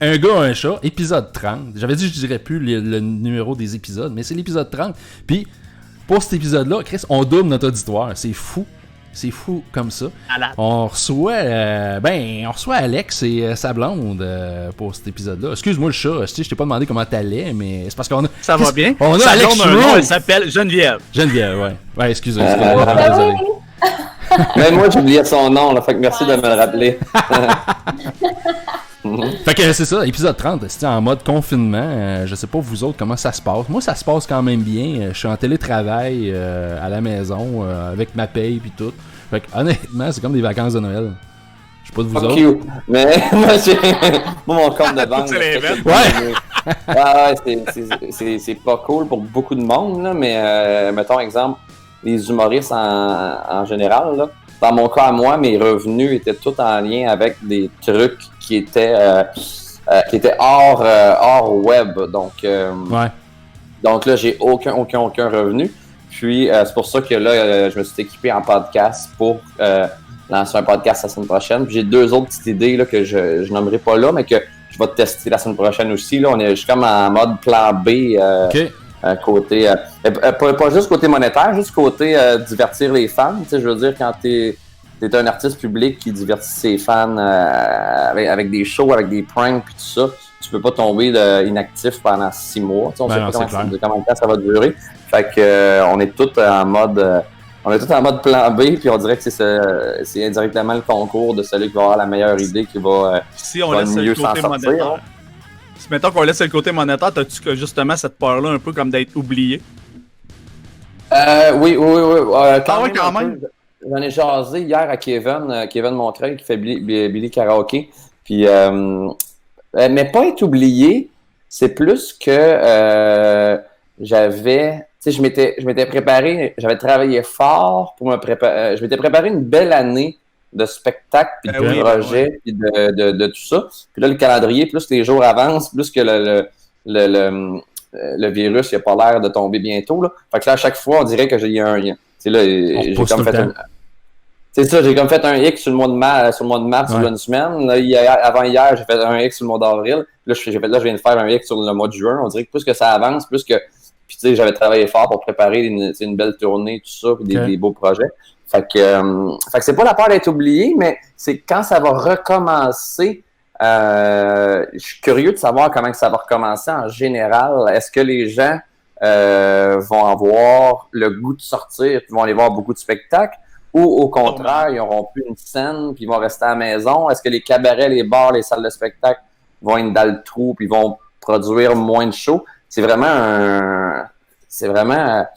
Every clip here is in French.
Un gars, un chat, épisode 30. J'avais dit que je dirais plus le numéro des épisodes, mais c'est l'épisode 30. Puis, pour cet épisode-là, Chris, on double notre auditoire. C'est fou. C'est fou comme ça. On reçoit Alex et sa blonde pour cet épisode-là. Excuse-moi le chat, je t'ai pas demandé comment t'allais, mais c'est parce qu'on a... Ça va bien? On a sa Alex blonde, elle s'appelle Geneviève. Geneviève, ouais. Ouais, excusez-moi. Désolé. Même moi, j'oubliais son nom, là, fait que merci de me le rappeler. Fait que c'est ça, épisode 30, c'était en mode confinement. Je sais pas vous autres comment ça se passe. Moi, ça se passe quand même bien. Je suis en télétravail à la maison avec ma paye puis tout. Fait que honnêtement, c'est comme des vacances de Noël. Je sais pas de vous autres. You. Mais moi, mon compte de banque. C'est pas cool pour beaucoup de monde, là, mais mettons exemple, les humoristes en général, là. Dans mon cas à moi, mes revenus étaient tous en lien avec des trucs qui étaient hors web. Donc là, j'ai aucun revenu. Puis c'est pour ça que là, je me suis équipé en podcast pour lancer un podcast la semaine prochaine. Puis j'ai 2 autres petites idées là, que je nommerai pas là, mais que je vais tester la semaine prochaine aussi. Là, je suis comme en mode plan B. Côté pas juste côté monétaire, juste côté divertir les fans. Tu sais, je veux dire, quand t'es un artiste public qui divertit ses fans avec des shows, avec des pranks puis tout ça, tu peux pas tomber inactif pendant 6 mois. Tu sais, on sait pas combien de temps ça va durer. Fait que on est tous en mode plan B, puis on dirait que c'est indirectement le concours de celui qui va avoir la meilleure idée, qui va mieux s'en sortir. Si mettons qu'on laisse le côté monétaire, t'as-tu justement cette peur-là un peu comme d'être oublié? Oui. Quand même. J'en ai jasé hier à Kevin Montreuil qui fait Billy Karaoke. Puis, mais pas être oublié, c'est plus que j'avais... Tu sais, je m'étais préparé, j'avais travaillé fort pour me préparer. Je m'étais préparé une belle année de spectacle, puis de projets, puis de tout ça. Puis là, le calendrier, plus les jours avancent, plus que le virus, il n'a pas l'air de tomber bientôt. Là. Fait que là, à chaque fois, on dirait que j'ai un... Tu sais, là, j'ai comme fait c'est ça, j'ai comme fait un X sur le mois de mars, sur une semaine. Là, avant hier, j'ai fait un X sur le mois d'avril. Là, je viens de faire un X sur le mois de juin. On dirait que plus que ça avance, plus que... Puis tu sais, j'avais travaillé fort pour préparer une belle tournée, tout ça, puis des beaux projets. Fait que c'est pas la peur d'être oublié, mais c'est quand ça va recommencer. Je suis curieux de savoir comment ça va recommencer en général. Est-ce que les gens vont avoir le goût de sortir, puis vont aller voir beaucoup de spectacles, ou au contraire, ils n'auront plus une scène, puis ils vont rester à la maison? Est-ce que les cabarets, les bars, les salles de spectacle vont être dans le trou, puis vont produire moins de shows? C'est vraiment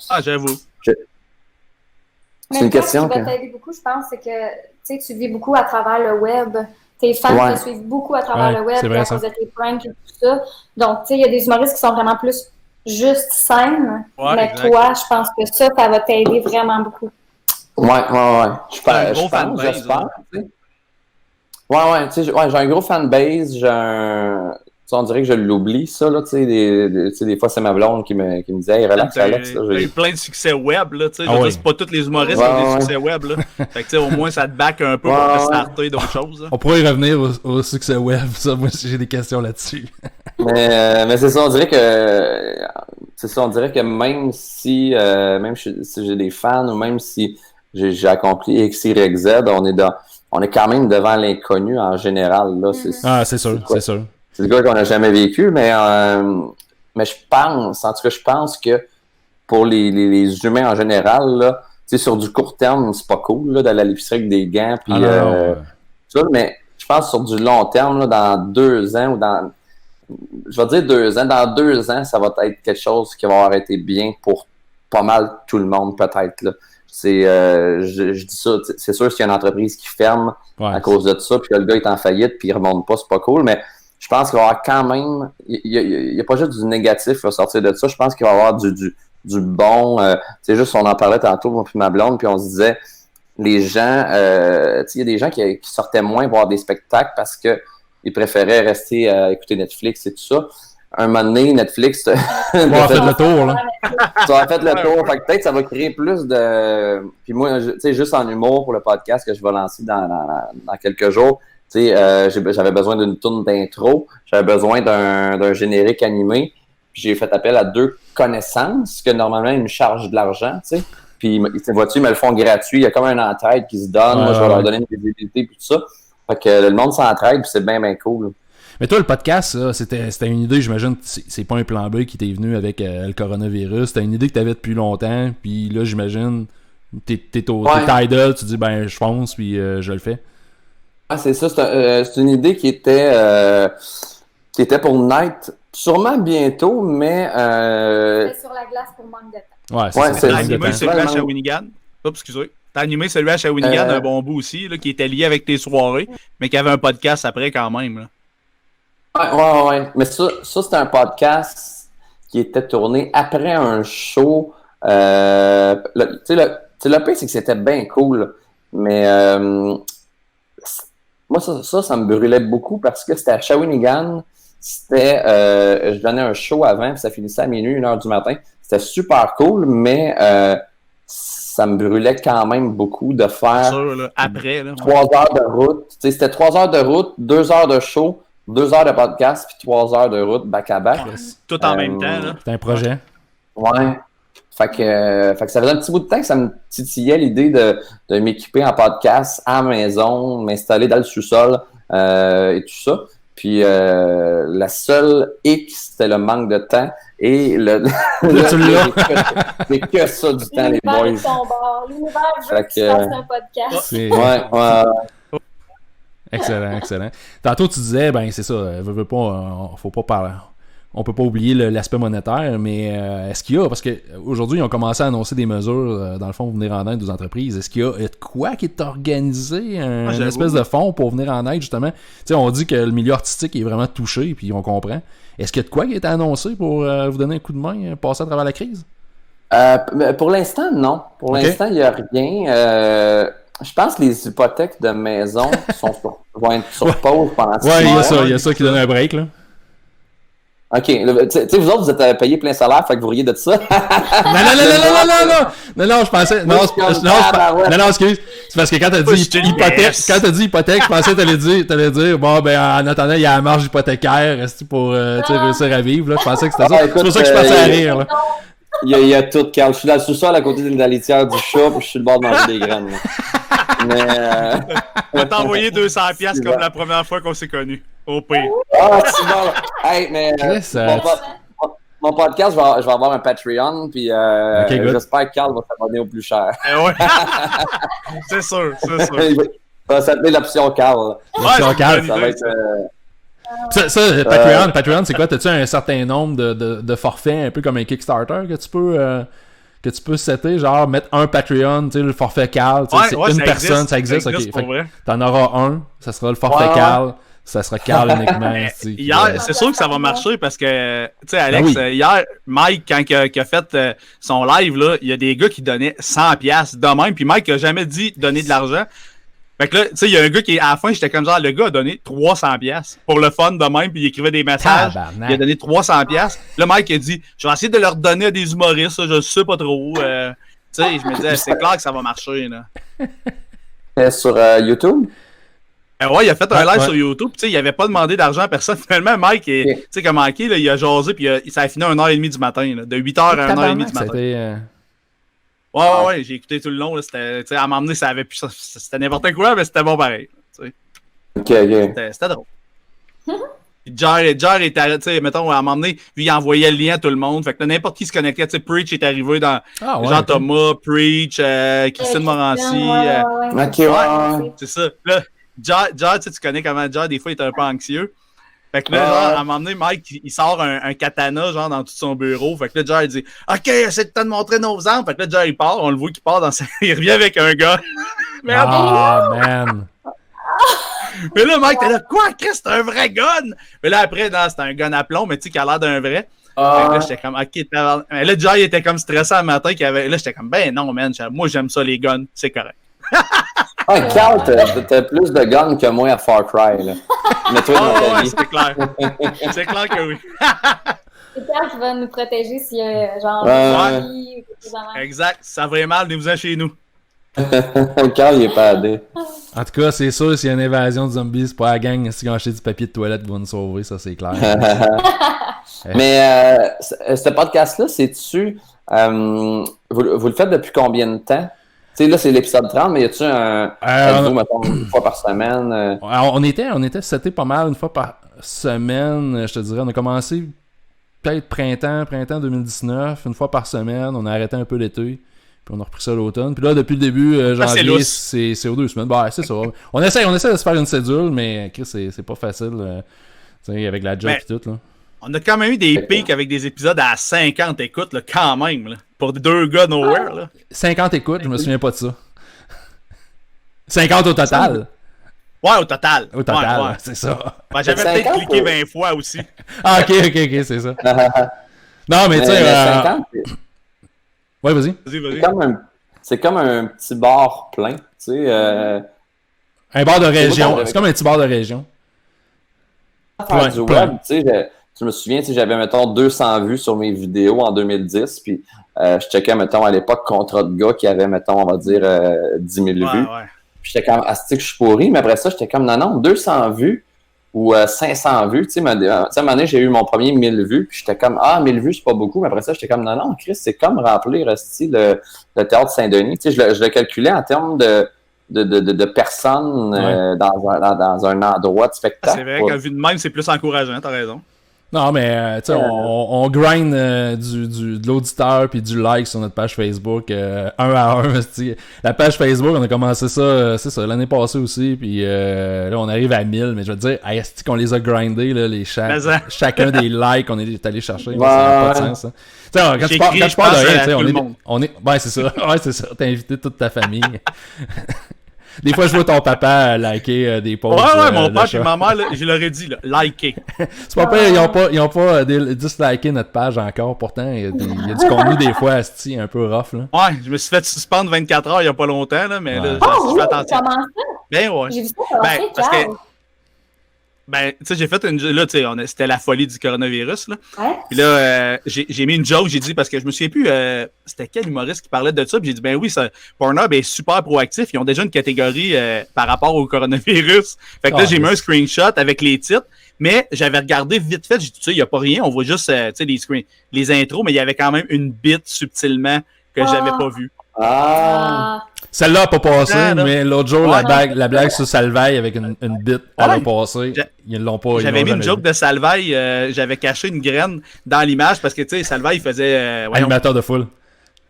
Ah, j'avoue. C'est une question qui va t'aider beaucoup, je pense, c'est que tu vis beaucoup à travers le web. Tes fans te suivent beaucoup à travers le web, à cause de tes pranks et tout ça. Donc, tu sais, il y a des humoristes qui sont vraiment plus juste scène, mais exact. Toi, je pense que ça va t'aider vraiment beaucoup. Ouais. J'espère. J'ai un gros fanbase, on dirait que je l'oublie, ça, là, tu sais, des fois, c'est ma blonde qui me disait, hey, relax, Alex. T'as eu plein de succès web, là, tu sais, c'est pas tous les humoristes qui ont des succès web, là. Fait que, tu sais, au moins, ça te back un peu pour te starter d'autres choses, là. On pourrait y revenir au succès web, ça, moi, si j'ai des questions là-dessus. mais c'est ça, on dirait que même si j'ai des fans, ou même si j'ai accompli X, Y, Z, on est quand même devant l'inconnu en général, là. C'est sûr. C'est le gars qu'on n'a jamais vécu, mais je pense que pour les humains en général, là, tu sais, sur du court terme, c'est pas cool là, d'aller à l'épicerie avec des gants, puis ça, mais je pense que sur du long terme, là, dans 2 ans, je vais dire 2 ans, dans 2 ans, ça va être quelque chose qui va avoir été bien pour pas mal tout le monde, peut-être, là. Je dis ça, c'est sûr qu'il y a une entreprise qui ferme à cause de ça, puis que le gars est en faillite, puis il remonte pas, c'est pas cool, mais je pense qu'il va y avoir quand même... Il n'y a pas juste du négatif qui va sortir de ça. Je pense qu'il va y avoir du bon... c'est juste, on en parlait tantôt, moi puis ma blonde, puis on se disait, les gens... il y a des gens qui sortaient moins voir des spectacles parce qu'ils préféraient rester à écouter Netflix et tout ça. Un moment donné, Netflix... Tu as fait le tour, là. Tu as fait le tour. Fait que peut-être ça va créer plus de... Puis moi, tu sais, juste en humour pour le podcast que je vais lancer dans quelques jours, J'avais besoin d'une tourne d'intro, j'avais besoin d'un générique animé. J'ai fait appel à 2 connaissances que normalement ils me chargent de l'argent, tu sais. Puis vois-tu, ils me le font gratuit. Il y a comme un entraide qui se donne. Moi, je vais leur donner une visibilité et tout ça. Fait que le monde s'entraide puis c'est bien cool. Mais toi, le podcast, là, c'était une idée, j'imagine, c'est pas un plan B qui t'est venu avec le coronavirus. C'était une idée que t'avais depuis longtemps. Puis là, j'imagine, t'es Tidal, tu dis, ben, je fonce, puis je le fais. Ah, c'est ça. C'est une idée qui était pour naître sûrement bientôt, mais... C'est sur la glace pour manque de temps. Ouais, c'est T'as animé celui à Shawinigan. Oups, excusez. T'as animé celui à Shawinigan un bon bout aussi, là, qui était lié avec tes soirées, mais qui avait un podcast après quand même. Là. Ouais. Mais ça c'était un podcast qui était tourné après un show. Le pire, c'est que c'était bien cool, mais... moi, ça me brûlait beaucoup parce que c'était à Shawinigan. Je donnais un show avant, puis ça finissait à minuit, 1h du matin. C'était super cool, mais ça me brûlait quand même beaucoup de faire sûr, là, après, là, 3 heures de route. C'était 3 heures de route, 2 heures de show, 2 heures de podcast, puis 3 heures de route back-à-back. Tout en même temps. Là. C'est un projet. Ouais. Fait que ça faisait un petit bout de temps que ça me titillait l'idée de m'équiper en podcast à la maison, m'installer dans le sous-sol et tout ça. Puis la seule X, c'était le manque de temps. Et c'est que ça du temps, les boys. L'univers veut que tu fasses un podcast. Ouais. Excellent. Tantôt, tu disais, ben c'est ça, faut pas parler. On peut pas oublier l'aspect monétaire, mais est-ce qu'il y a, parce qu'aujourd'hui, ils ont commencé à annoncer des mesures, dans le fond, pour venir en aide aux entreprises. Est-ce qu'il y a de quoi qui est organisé, une espèce de fonds pour venir en aide, justement? Tu sais, on dit que le milieu artistique est vraiment touché, puis on comprend. Est-ce qu'il y a de quoi qui est annoncé pour vous donner un coup de main, passer à travers la crise? Pour l'instant, non. Pour l'instant, il n'y a rien. Je pense que les hypothèques de maison vont être sur pause pendant 6 mois. Ouais, il y a ça qui donne un break, là. OK. Tu sais, vous autres, vous êtes payés plein salaire, fait que vous riez de ça. Non, je pensais... Non, excuse. C'est parce que quand t'as dit hypothèque, je pensais que t'allais dire, bon, ben, en attendant, il y a la marge hypothécaire, pour, réussir à vivre, là. Je pensais que c'était ça. C'est pour ça que je pensais à rire, là. Il y a tout, Carl. Je suis dans le sous-sol à côté de la litière du chat, puis je suis le bord de manger des graines, là. Mais... On va t'envoyer 200$ comme la première fois qu'on s'est connus. Au pire. Ah, c'est bon. Hey, mais mon podcast, je vais avoir un Patreon, puis j'espère que Carl va s'abonner au plus cher. Ouais. C'est sûr. Ça va s'appeler l'option Carl. L'option Carl, ça va être... Patreon, c'est quoi? T'as-tu un certain nombre de forfaits, un peu comme un Kickstarter, que tu peux setter, genre mettre un Patreon, tu sais, le forfait Carl, c'est une personne, ça existe, ok. T'en auras un, ça sera le forfait Carl. Ça sera Carl uniquement. Hier, c'est sûr que ça va marcher parce que, tu sais, Alex, hier, Mike, quand il a fait son live, là, il y a des gars qui donnaient 100$ de même, puis Mike a jamais dit donner de l'argent. Fait que là, tu sais, il y a un gars qui, à la fin, j'étais comme genre, le gars a donné 300$ pour le fun de même, puis il écrivait des messages. Il a donné 300$. Là, Mike a dit, je vais essayer de leur donner à des humoristes, je sais pas trop. Tu sais, je me disais, c'est clair que ça va marcher, là. Sur YouTube? Ouais, il a fait un live sur YouTube, tu sais, il avait pas demandé d'argent à personne. Finalement, Mike, tu sais, comme Mikey, là, il a jasé, puis ça a fini à 1h30 du matin, là, de 8h à 1h30 du matin. Ouais, j'ai écouté tout le long, là, c'était, tu sais, à m'emmener, ça avait plus, c'était n'importe quoi, mais c'était bon pareil, tu sais. Ok. C'était drôle. Jar était, tu sais, mettons, à m'emmener, lui, il envoyait le lien à tout le monde, fait que n'importe qui se connectait, tu sais, Preach est arrivé dans Jean-Thomas, Preach, Christine Morancy. Ok, c'est ça. Là, Jar, tu connais comment Jar, des fois, il est un peu anxieux. Fait que là, genre, à un moment donné, Mike, il sort un katana, genre, dans tout son bureau. Fait que là, Jar, il dit « OK, essaie de te montrer nos armes. » Fait que là, Jar, il part, on le voit qu'il part dans sa... Il revient avec un gars. Merde! Ah, man! Mais là, Mike, t'es là « Quoi? Chris, c'est un vrai gun? » Mais là, après, non, c'était un gun à plomb, mais tu sais, qui a l'air d'un vrai. Fait que là, j'étais comme « OK, mais là, Jar, il était comme stressé le matin. Là, j'étais comme « Ben non, man, moi, j'aime ça, les guns. C'est correct. » Carl, t'as plus de guns que moi à Far Cry, là. Mais toi, ouais, c'est clair. C'est clair que oui. C'est Carl qui va nous protéger s'il y a genre ou quelque chose. Exact. Ça va mal, venez-vous-en chez nous. Carl, il est pas adé. En tout cas, c'est sûr, s'il y a une invasion de zombies, c'est pas la gang qui a acheté du papier de toilette qui va nous sauver, ça c'est clair. Mais ce podcast-là, c'est-tu... vous le faites depuis combien de temps? Tu sais, là, c'est l'épisode 30, mais y a-tu mettons, une fois par semaine? On était setés pas mal une fois par semaine, je te dirais. On a commencé peut-être printemps 2019, une fois par semaine. On a arrêté un peu l'été, puis on a repris ça l'automne. Puis là, depuis le début, janvier, c'est aux 2 semaines. Bah, c'est ça. On essaie de se faire une cédule, mais Chris, c'est pas facile, avec la job et tout, là. On a quand même eu des pics avec des épisodes à 50 écoutes, là, quand même, là, pour 2 gars nowhere. Là. 50 écoutes, je me souviens pas de ça. 50 au total. Ouais, au total. Au total, ouais. C'est ça. Ben, j'avais peut-être cliqué 20 fois aussi. Ah, ok, c'est ça. Non, mais tu sais... 50, ouais, vas-y. C'est comme un petit bar plein, tu sais. Un bar de région. C'est comme un petit bar de région. Faire du web, tu sais, je me souviens, j'avais, mettons, 200 vues sur mes vidéos en 2010, puis je checkais, mettons, à l'époque, Contrat de gars qui avait, metton, on va dire, 10 000 vues. Ouais. Puis j'étais comme, que je suis pourri, mais après ça, j'étais comme, non, 200 vues ou 500 vues, tu sais, à un moment donné, j'ai eu mon premier 1000 vues, puis j'étais comme, 1000 vues, c'est pas beaucoup, mais après ça, j'étais comme, non, Chris, c'est comme remplir, le Théâtre Saint-Denis, tu sais, je le calculais en termes de personnes dans un endroit de spectacle. C'est vrai qu'à vue de même, c'est plus encourageant, t'as raison. Non, mais tu sais, on grind de l'auditeur puis du like sur notre page Facebook un à un. La page Facebook, on a commencé ça, c'est ça, l'année passée aussi, puis là, on arrive à 1000, mais je veux dire, est-ce qu'on les a grindés, là, chacun des likes qu'on est allé chercher, ça n'a pas de sens. Tu sais, quand tu parles de rien, on est... Ouais, c'est ça, t'as invité toute ta famille. Des fois, je vois ton papa liker des posts. Ouais, mon père et ma mère, là, je leur ai dit, là, liker. C'est pas pire, ils ont pas disliké notre page encore. Pourtant, il y a du contenu des fois, un peu rough, là. Ouais, je me suis fait suspendre 24 heures il y a pas longtemps, là, mais là, je fais attention. Ben ouais. J'ai vu ça parce que tu sais, j'ai fait là, tu sais, c'était la folie du coronavirus, là. Ouais. Puis là, j'ai mis une joke, j'ai dit, parce que je me souviens plus, c'était quel humoriste qui parlait de ça, puis j'ai dit, ben oui, Pornhub est super proactif, ils ont déjà une catégorie par rapport au coronavirus. Fait que là, j'ai mis un screenshot avec les titres, mais j'avais regardé vite fait, j'ai dit, tu sais, il n'y a pas rien, on voit juste, tu sais, les intros, mais il y avait quand même une bite subtilement que j'avais pas vue. Celle-là n'a pas passé, mais l'autre jour, la blague sur Salvaille avec une bite, elle a passé. Ils l'ont pas. J'avais mis une joke de Salvaille, j'avais caché une graine dans l'image parce que, tu sais, Salvaille faisait. Animateur de foule.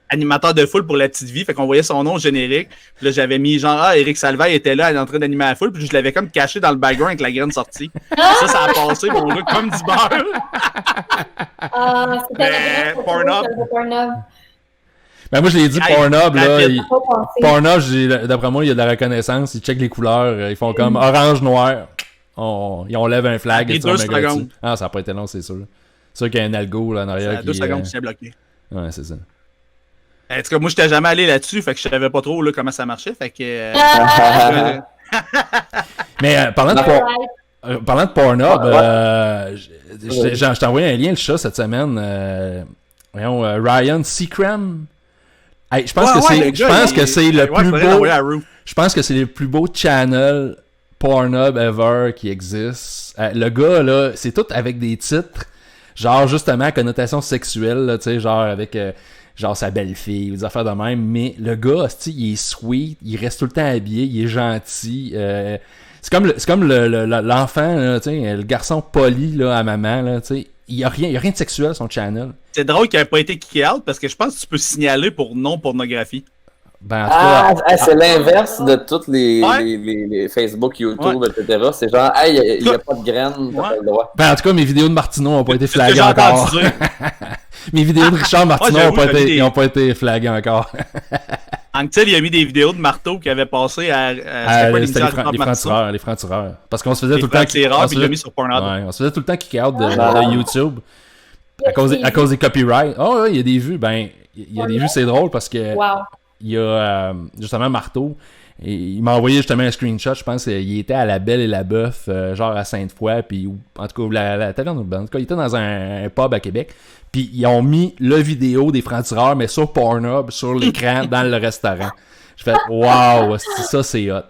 Animateur de foule pour La Petite Vie, fait qu'on voyait son nom générique. Puis là, j'avais mis genre, Éric Salvaille était là, il est en train d'animer la foule, puis je l'avais comme caché dans le background avec la graine sortie. Ça a passé, mon gars, comme du beurre. C'était Pornhub. Ben moi je l'ai dit, Pornhub, là, Pornhub, d'après moi, il y a de la reconnaissance, ils checkent les couleurs, ils font comme orange, noir, ils enlèvent un flag et 2 secondes. Ah, ça n'a pas été long, c'est sûr. C'est sûr qu'il y a un algo là en arrière qui... 2 secondes, c'est bloqué. Ouais, c'est ça. En tout cas, moi, j'étais jamais allé là-dessus, fait que je savais pas trop là, comment ça marchait, fait que... Mais parlant de Pornhub, je t'ai envoyé un lien, le chat, cette semaine. Ryan Seacrest. Hey, je pense que c'est le plus beau. Je pense que c'est le plus beau channel Pornhub ever qui existe. Le gars là, c'est tout avec des titres genre justement connotation sexuelle, tu sais, genre avec genre sa belle-fille ou des affaires de même. Mais le gars, il est sweet, il reste tout le temps habillé, il est gentil. C'est comme l'enfant, là, tu sais, le garçon poli là à maman là, tu sais. Il y a rien de sexuel son channel. C'est drôle qu'il n'ait pas été kické out parce que je pense que tu peux signaler pour non-pornographie. Ben, en tout cas, c'est l'inverse de toutes les Facebook, YouTube, etc. C'est genre, il n'y a pas de graines, t'as pas le droit. Ben, en tout cas, mes vidéos de Martineau n'ont pas été flaguées encore. Mes vidéos de Richard Martineau n'ont pas été flaguées encore. Anctil, il a mis des vidéos de marteau qui avaient passé à les francs-tireurs. Parce qu'on se faisait tout le temps... C'est rare, puis il l'a mis sur Pornhub. Ouais, on se faisait tout le temps kick-out de YouTube. À cause des copyrights. Oh, ouais, il y a des vues. Ben, il y a des vues, c'est drôle parce que... Il y a justement Marteau. Et il m'a envoyé justement un screenshot. Je pense qu'il était à La Belle et la Bœuf, genre à Sainte-Foy. Puis, en tout cas, la taverne urbaine. En tout cas, il était dans un pub à Québec. Puis, ils ont mis la vidéo des francs-tireurs, mais sur Pornhub, sur l'écran, dans le restaurant. Je fais, waouh, ça, c'est hot.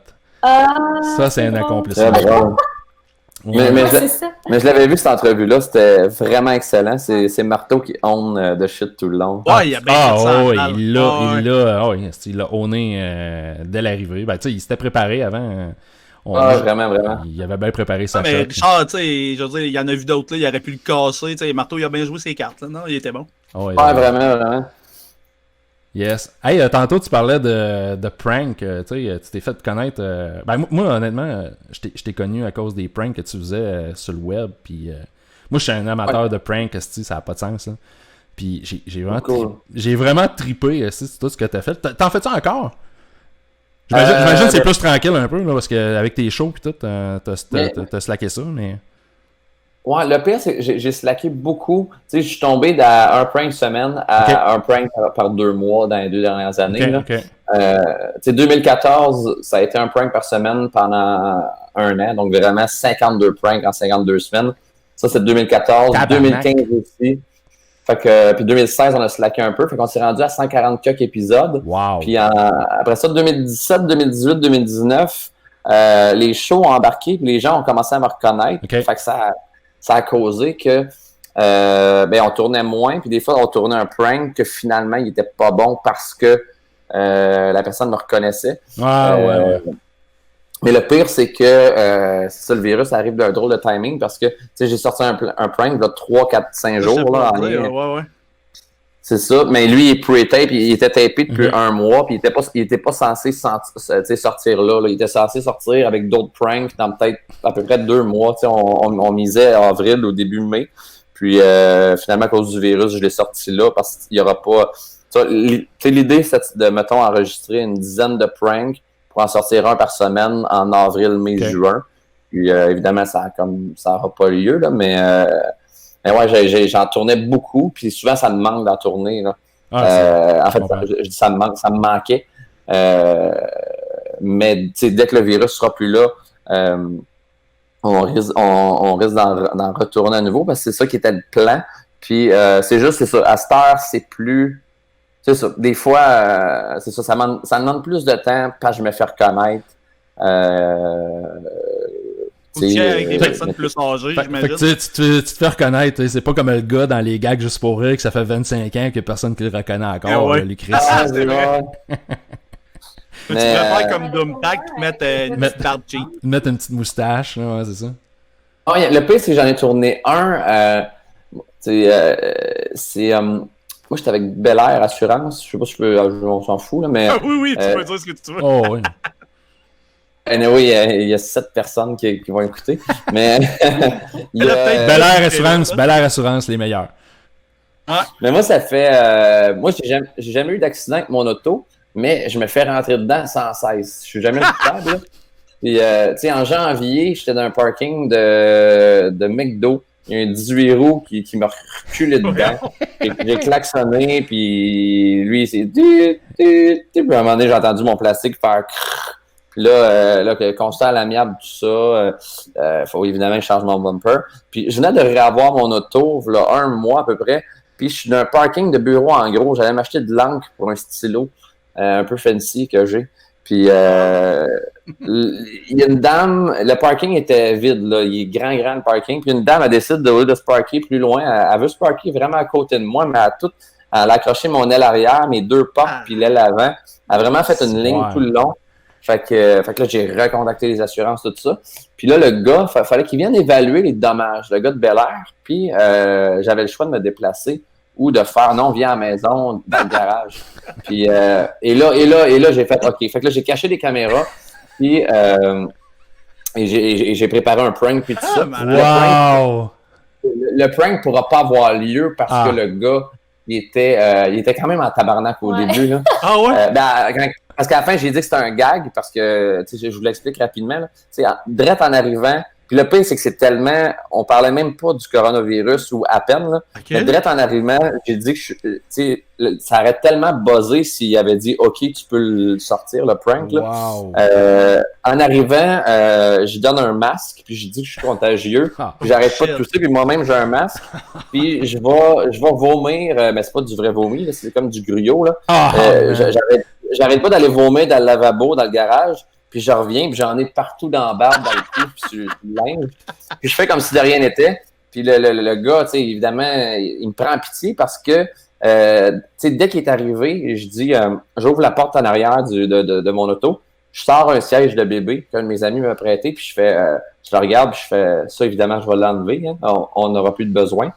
Ça, c'est un accomplissement. Mais je l'avais vu cette entrevue-là, c'était vraiment excellent. C'est Marteau qui own the shit tout le long. Ouais, il a bien il l'a owné dès l'arrivée. Ben, tu sais, il s'était préparé avant. Vraiment. Il avait bien préparé sa shot. Mais Richard, tu sais, je veux dire, il y en a vu d'autres, là, il aurait pu le casser. Tu sais, Marteau, il a bien joué ses cartes. Là. Non, il était bon. Vraiment. Yes. Hey, tantôt, tu parlais de prank. Tu t'es fait connaître. Ben, moi, honnêtement, je t'ai connu à cause des pranks que tu faisais sur le web. Puis, moi, je suis un amateur de prank. Ça n'a pas de sens. Là. Puis, j'ai vraiment trippé tout ce que t'as fait. T'en fais-tu encore? J'imagine que c'est plus tranquille un peu, là, parce qu'avec tes shows et tout, t'as slacké ça, mais... Ouais, le pire, c'est que j'ai slacké beaucoup. Tu sais, je suis tombé d'un prank semaine à un prank par 2 mois dans les 2 dernières années. Tu sais, 2014, ça a été un prank par semaine pendant 1 an, donc vraiment 52 pranks en 52 semaines. Ça, c'est 2014. 2015 aussi. Fait que, puis 2016, on a slacké un peu. Fait qu'on s'est rendu à 140 quelques épisodes. Wow. Puis après ça, 2017, 2018, 2019, les shows ont embarqué. Puis les gens ont commencé à me reconnaître. Fait que ça a causé que on tournait moins. Puis des fois, on tournait un prank que finalement, il était pas bon parce que la personne me reconnaissait. Ouais. Mais le pire, c'est que le virus arrive d'un drôle de timing parce que j'ai sorti un prank de 3, 4, 5 jours. Là, ouais. C'est ça. Mais lui, il est pre-tape, il était tapé depuis 1 mois, puis il était pas censé sortir là. Il était censé sortir avec d'autres pranks dans peut-être à peu près 2 mois. On misait avril au début mai. Puis finalement, à cause du virus, je l'ai sorti là parce qu'il n'y aura pas. L'idée, c'est de, mettons, enregistrer une dizaine de pranks pour en sortir un par semaine en avril, mai, juin. Puis évidemment, ça n'aura pas lieu, là, mais ouais, j'en tournais beaucoup, puis souvent ça me manque d'en tourner. Là. En fait, ça me manquait. Mais dès que le virus sera plus là, on risque d'en retourner à nouveau parce que c'est ça qui était le plan. Puis c'est ça. À cette heure, c'est plus. C'est ça. Des fois, c'est ça. Ça demande plus de temps parce que je me fais reconnaître. Avec des personnes plus âgées, j'imagine. Tu te fais reconnaître. C'est pas comme le gars dans les gags juste pour rire que ça fait 25 ans qu'il n'y a personne qui le reconnaît encore. Les Chris. C'est vrai. Tu pourrais faire comme Doomtac, mettre une petite barbe cheap. Mettre une petite moustache, ouais, c'est ça. Le pire, c'est que j'en ai tourné un. Moi, j'étais avec Bel Air Assurance. Je sais pas si je peux. On s'en fout, là, mais. Oui, tu peux dire ce que tu veux. Oh, oui. Anyway, il y a 7 personnes qui vont écouter. Mais. Bel Air Assurance, les meilleurs. Mais moi, ça fait. Moi, j'ai jamais eu d'accident avec mon auto, mais je me fais rentrer dedans sans cesse. Je suis jamais coupable. Puis, tu sais, en janvier, j'étais dans un parking de McDo. Il y a un 18 roues qui m'a reculé dedans. J'ai klaxonné, puis lui, c'est... Puis à un moment donné, j'ai entendu mon plastique faire... Puis là, constat à l'amiable, tout ça, faut évidemment que je change mon bumper. Puis je venais de réavoir mon auto, là, 1 mois à peu près. Puis je suis dans un parking de bureau, en gros. J'allais m'acheter de l'encre pour un stylo un peu fancy que j'ai. Puis il y a une dame, le parking était vide, là, il est grand le parking, puis une dame elle décide de se parker plus loin, elle veut se parker vraiment à côté de moi, mais elle a accroché mon aile arrière, mes 2 portes, puis l'aile avant, elle a vraiment fait une ligne tout le long, fait que là j'ai recontacté les assurances, tout ça, puis là le gars, fallait qu'il vienne évaluer les dommages, le gars de Bel Air, puis j'avais le choix de me déplacer, ou de faire non, viens à la maison, dans le garage. Puis, et là, j'ai fait OK. Fait que là, j'ai caché des caméras, puis et j'ai préparé un prank, puis tout ça. Wow! Le prank pourra pas avoir lieu parce que le gars, il était quand même en tabarnak au début. Là. Ah ouais? Parce qu'à la fin, j'ai dit que c'était un gag, parce que, je vous l'explique rapidement, là. Direct en arrivant, puis le pire, c'est que c'est tellement... On parlait même pas du coronavirus ou à peine, là. Okay. Mais direct en arrivant, j'ai dit que ça aurait tellement buzzé s'il avait dit « OK, tu peux le sortir, le prank. » Wow. En arrivant, je donne un masque, puis je dis que je suis contagieux. Puis j'arrête pas de tousser, puis moi-même, j'ai un masque. Puis je vais vomir, mais c'est pas du vrai vomi, là, c'est comme du gruyot. Là. J'arrête pas d'aller vomir dans le lavabo, dans le garage. puis je reviens, puis j'en ai partout dans la barbe, dans le cou, puis sur le linge. Puis je fais comme si de rien n'était. Puis le gars, tu sais, évidemment, il me prend en pitié parce que, tu sais, dès qu'il est arrivé, je dis, j'ouvre la porte en arrière de mon auto, je sors un siège de bébé qu'un de mes amis m'a prêté, puis je le regarde, puis je fais, ça, évidemment, je vais l'enlever, hein, on n'aura plus de besoin.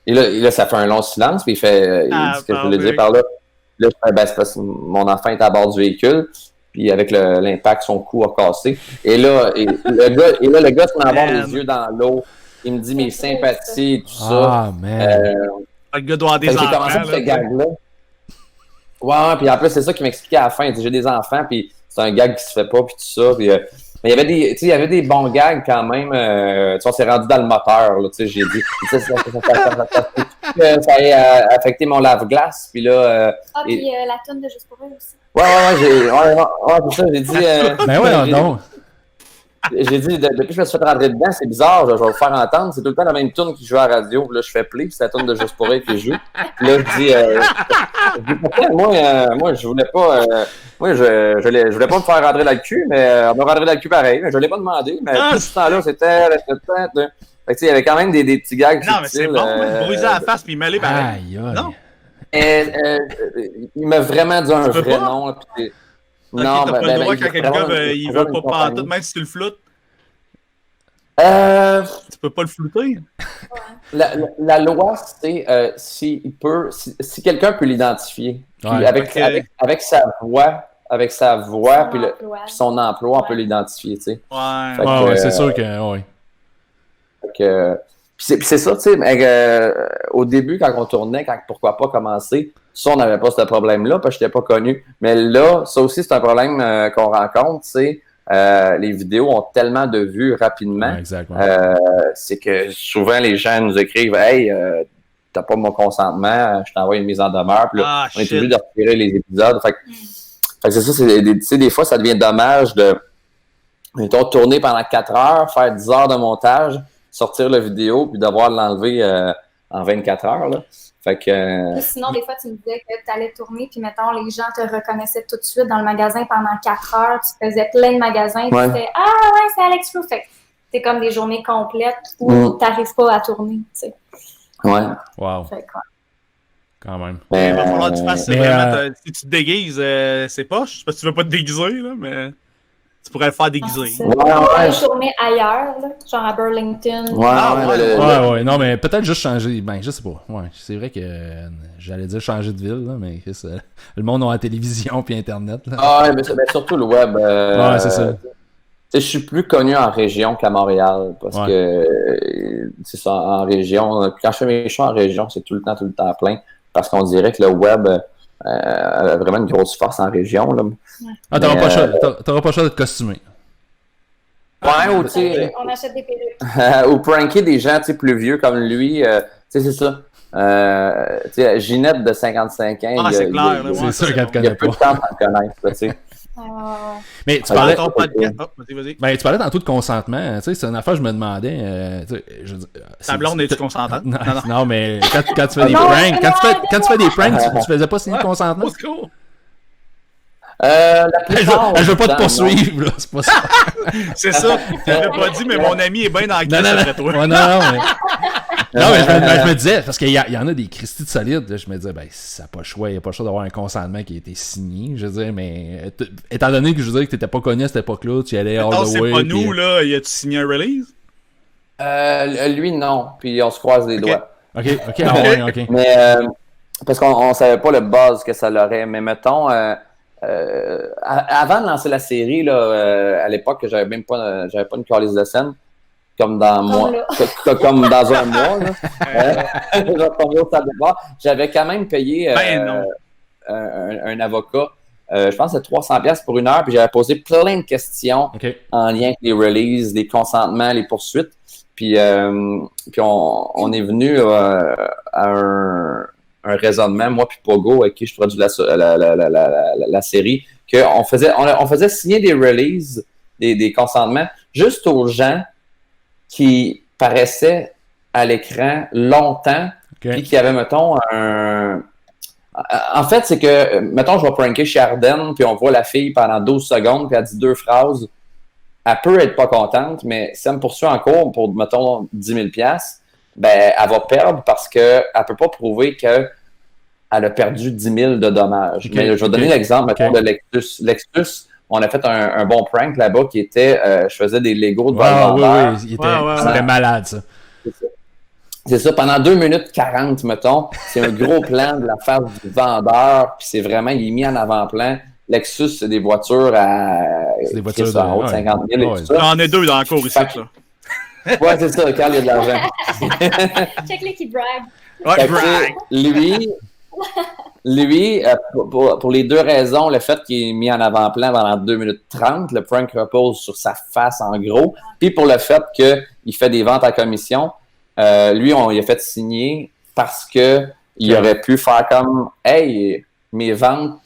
Et là, ça fait un long silence, puis il dit ce que je voulais dire par là. Là, je fais, c'est parce que mon enfant est à bord du véhicule, puis avec l'impact, son cou a cassé. Et là, le gars se met à avoir les yeux dans l'eau. Il me dit mes sympathies et tout ça. Ah, man. Le gars doit avoir des enfants. J'ai commencé avec ce gag-là. Ouais, puis en plus, c'est ça qu'il m'expliquait à la fin. Il dit, j'ai des enfants, puis c'est un gag qui se fait pas, puis tout ça. Puis, mais il y avait des bons gags quand même. Tu vois, on s'est rendu dans le moteur. Là, j'ai dit, ça a affecté mon lave-glace. Puis là. Puis la toune de Juste pour eux aussi. C'est ça, j'ai dit. Ben ouais, non. J'ai dit, depuis que je me suis fait rentrer dedans, c'est bizarre, je vais vous faire entendre. C'est tout le temps la même tune qui joue à la radio. Puis là, je fais play, puis c'est la tune de Juste pour elle qui joue. Puis là, je dis pourquoi, moi, je voulais pas. Moi, je voulais pas me faire rentrer dans le cul, mais on m'a rentré dans le cul pareil. Mais je l'ai pas demandé. Mais tout ce temps-là, c'était. Fait que, tu sais, il y avait quand même des petits gags. Non, mais c'est bon, briser la face puis mêler pareil. Non. Il m'a vraiment dit un vrai nom. Puis, non, t'as pas le droit quand quelqu'un il veut pas parler tout, même si tu le floutes. Tu peux pas le flouter. La loi, c'est si quelqu'un peut l'identifier, avec sa voix, puis son emploi, on peut l'identifier, tu sais. Ouais, c'est sûr que oui. Puis c'est ça, tu sais, au début, quand on tournait, pourquoi pas commencer, ça, on n'avait pas ce problème-là, parce que je n'étais pas connu. Mais là, ça aussi, c'est un problème qu'on rencontre, tu sais. Les vidéos ont tellement de vues rapidement. C'est que souvent, les gens nous écrivent « Hey, t'as pas mon consentement, je t'envoie une mise en demeure. » Puis là, on est obligé de retirer les épisodes. Fait que c'est ça, tu sais, des fois, ça devient dommage de, mettons, tourner pendant 4 heures, faire 10 heures de montage, sortir la vidéo, puis devoir l'enlever en 24 heures, là. Fait que... Sinon, des fois, tu me disais que tu allais tourner, puis mettons, les gens te reconnaissaient tout de suite dans le magasin pendant 4 heures, tu faisais plein de magasins, puis tu disais « Ah ouais, c'est Alex Roux ». Fait que c'est comme des journées complètes où tu n'arrives pas à tourner, tu sais. Ouais. Wow. Fait que, quand même. Mais il va falloir que tu fasses vraiment... Si tu te déguises, c'est poche, parce que tu veux pas te déguiser, là, mais... Tu pourrais le faire déguiser. Je tournais ailleurs, là, genre à Burlington. Ouais, non, mais peut-être juste changer. Ben, je sais pas. Ouais, c'est vrai que j'allais dire changer de ville, là, mais le monde a la télévision puis Internet. Là. Mais surtout le web. Ouais, c'est ça. Je suis plus connu en région qu'à Montréal parce que c'est ça, en région. Quand je fais mes shows en région, c'est tout le temps plein parce qu'on dirait que le web a vraiment une grosse force en région. Là. T'auras pas le choix de te costumer. Ouais, ou on achète des perruques. Ou pranker des gens plus vieux comme lui. C'est ça. Ginette de 55 ans. C'est clair. C'est sûr qu'elle te connaît pas. Il y a peu de temps pour te connaître. Tu sais. Mais tu parlais... tu parlais tantôt de consentement. Tu sais, c'est une affaire, je me demandais. Ta blonde, es-tu consentante? Non, mais quand tu fais des pranks, quand tu fais des pranks, tu faisais pas signer de consentement? Je veux pas te poursuivre, là, c'est pas ça. C'est ça. Tu l'avais pas dit, mais mon ami est bien dans la classe après toi. Non, mais je me disais, parce qu'il y en a des Christy de solides, là, je me disais, ben, ça n'a pas le choix, il n'y a pas le choix d'avoir un consentement qui a été signé, je veux dire, mais étant donné que je veux dire que tu n'étais pas connu à cette époque-là, tu y allais all the way. C'est pas nous, là, y a-tu signé un release? Lui, non, puis on se croise les doigts. Ok. Mais, parce qu'on savait pas le buzz que ça l'aurait, mais mettons, avant de lancer la série, là, à l'époque, j'avais pas une calice de scène. Comme dans un mois. Là. J'avais quand même payé un avocat. Je pense que c'était 300$ pour 1 heure. Puis j'avais posé plein de questions en lien avec les releases, les consentements, les poursuites. Puis on est venu à un raisonnement, moi puis Pogo, avec qui je produis la série, qu'on faisait signer des releases, des consentements, juste aux gens qui paraissait à l'écran longtemps, puis qui avait, mettons, En fait, c'est que, mettons, je vais pranker Chardin, puis on voit la fille pendant 12 secondes, puis elle dit 2 phrases. Elle peut être pas contente, mais si elle me poursuit en cours pour, mettons, 10 000 $, ben, elle va perdre parce qu'elle ne peut pas prouver qu'elle a perdu 10 000 de dommages. Okay, mais je vais donner l'exemple, mettons, de Lexus. Lexus, on a fait un bon prank là-bas qui était, je faisais des Legos de vendeur. Oui, c'était malade, ça. C'est ça, pendant 2 minutes 40, mettons, c'est un gros plan de la face du vendeur, puis c'est vraiment, il est mis en avant-plan. Lexus, c'est des voitures c'est des voitures en haut de 50 000 et tout ça. J'en ai 2 dans le cours ici, ça. Ouais, c'est ça, Carl, il y a de l'argent. Check-les qui brag. Ouais, brag. Lui, pour les 2 raisons, le fait qu'il est mis en avant-plan pendant 2 minutes 30, le prank repose sur sa face en gros, puis pour le fait qu'il fait des ventes à commission, lui, il a fait signer parce qu'il aurait pu faire comme « Hey, mes ventes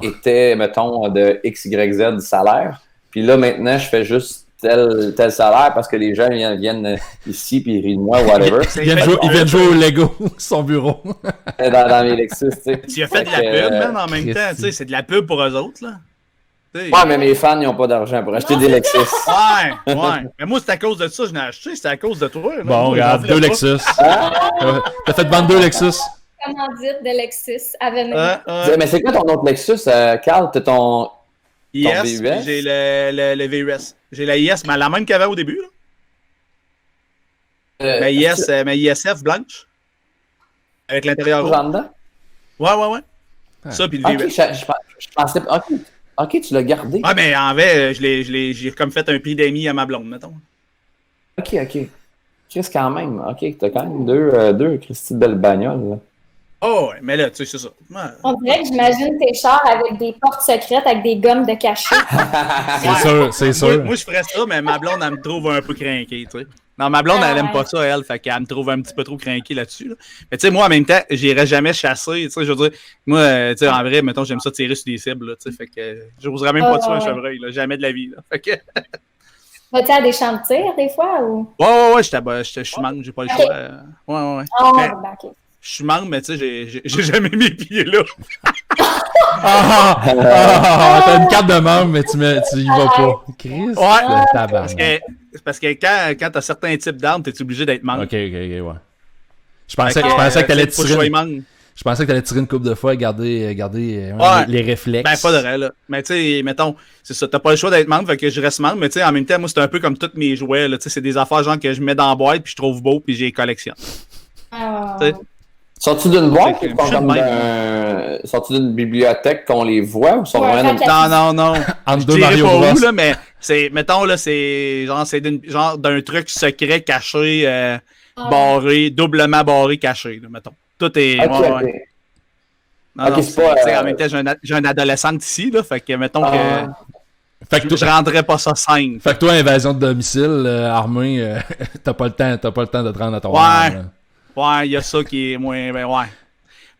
étaient, mettons, de XYZ salaire, puis là, maintenant, je fais juste tel salaire parce que les gens viennent ici puis ils rient de moi, whatever. » Ils viennent jouer au Lego, son bureau. dans mes Lexus, tu sais. Tu as fait de la pub, man, en même temps, tu sais, c'est de la pub pour eux autres, là. Ouais, mais mes fans, ils n'ont pas d'argent pour acheter des Lexus. Ouais. Mais moi, c'est à cause de ça que je l'ai acheté, c'est à cause de toi. Là. Bon, regarde, 2 Lexus. T'as fait vendre 2 Lexus. Commandite de Lexus avec Mais c'est quoi ton autre Lexus, Carl? T'as ton IS, VUS? j'ai le VUS. J'ai la IS, mais la même qu'il y avait au début. Là. Ma ISF blanche. Avec l'intérieur rouge. Ouais. Ça, puis le VUS. Je pensais... OK, tu l'as gardé. Ouais, mais en vrai, j'ai comme fait un prix d'amis à ma blonde, mettons. OK. Chris, quand même. OK, t'as quand même deux Christy de belles bagnoles, là. Oh, ouais, mais là, tu sais, c'est ça. Ouais. On dirait que j'imagine tes chars avec des portes secrètes, avec des gommes de cachet. C'est sûr. Moi, je ferais ça, mais ma blonde, elle me trouve un peu crinqué, tu sais. Non, ma blonde, elle aime pas ça, elle. Fait qu'elle me trouve un petit peu trop crinqué là-dessus. Là. Mais tu sais, moi, en même temps, j'irais jamais chasser. Tu sais, je veux dire, moi, tu sais, en vrai, mettons, j'aime ça tirer sur des cibles. Là, tu sais, fait que j'oserais même pas tuer un chevreuil. Là, jamais de la vie. Là. Fait que... Vas-tu à des champs de tir, des fois? Ou... Ouais, je suis membre, j'ai pas le choix. Ouais. OK. Je suis membre, mais tu sais, j'ai jamais mis les pieds là. T'as une carte de membre, mais tu y vas pas. Christ, parce que quand t'as certains types d'armes, t'es obligé d'être membre. Ok, ouais. Je pensais que t'allais tirer. Je pensais que t'allais tirer une couple de fois et garder les réflexes. Ben, pas de vrai, là. Mais tu sais, mettons, c'est ça, t'as pas le choix d'être membre, fait que je reste membre, mais tu sais, en même temps, moi, c'est un peu comme tous mes jouets, là. Tu sais, c'est des affaires, genre, que je mets dans la boîte, puis je trouve beau, puis j'ai les collectionne. Sont-ils d'une boîte ou sont-ils d'une bibliothèque qu'on les voit ou sont vraiment d'une... Non. Entre je deux dirais Mario pas Bros. où, là, mais c'est, mettons, là, c'est genre d'un truc secret caché, barré, doublement barré, caché, là, mettons. Tout est... Okay. Non, c'est pas... En même temps, j'ai un adolescent ici, là, fait que, mettons que... Fait que je rendrais pas ça simple. Fait que toi, invasion de domicile armée, t'as pas le temps de te rendre à ton arme. Ouais, il y a ça qui est moins... Ben ouais.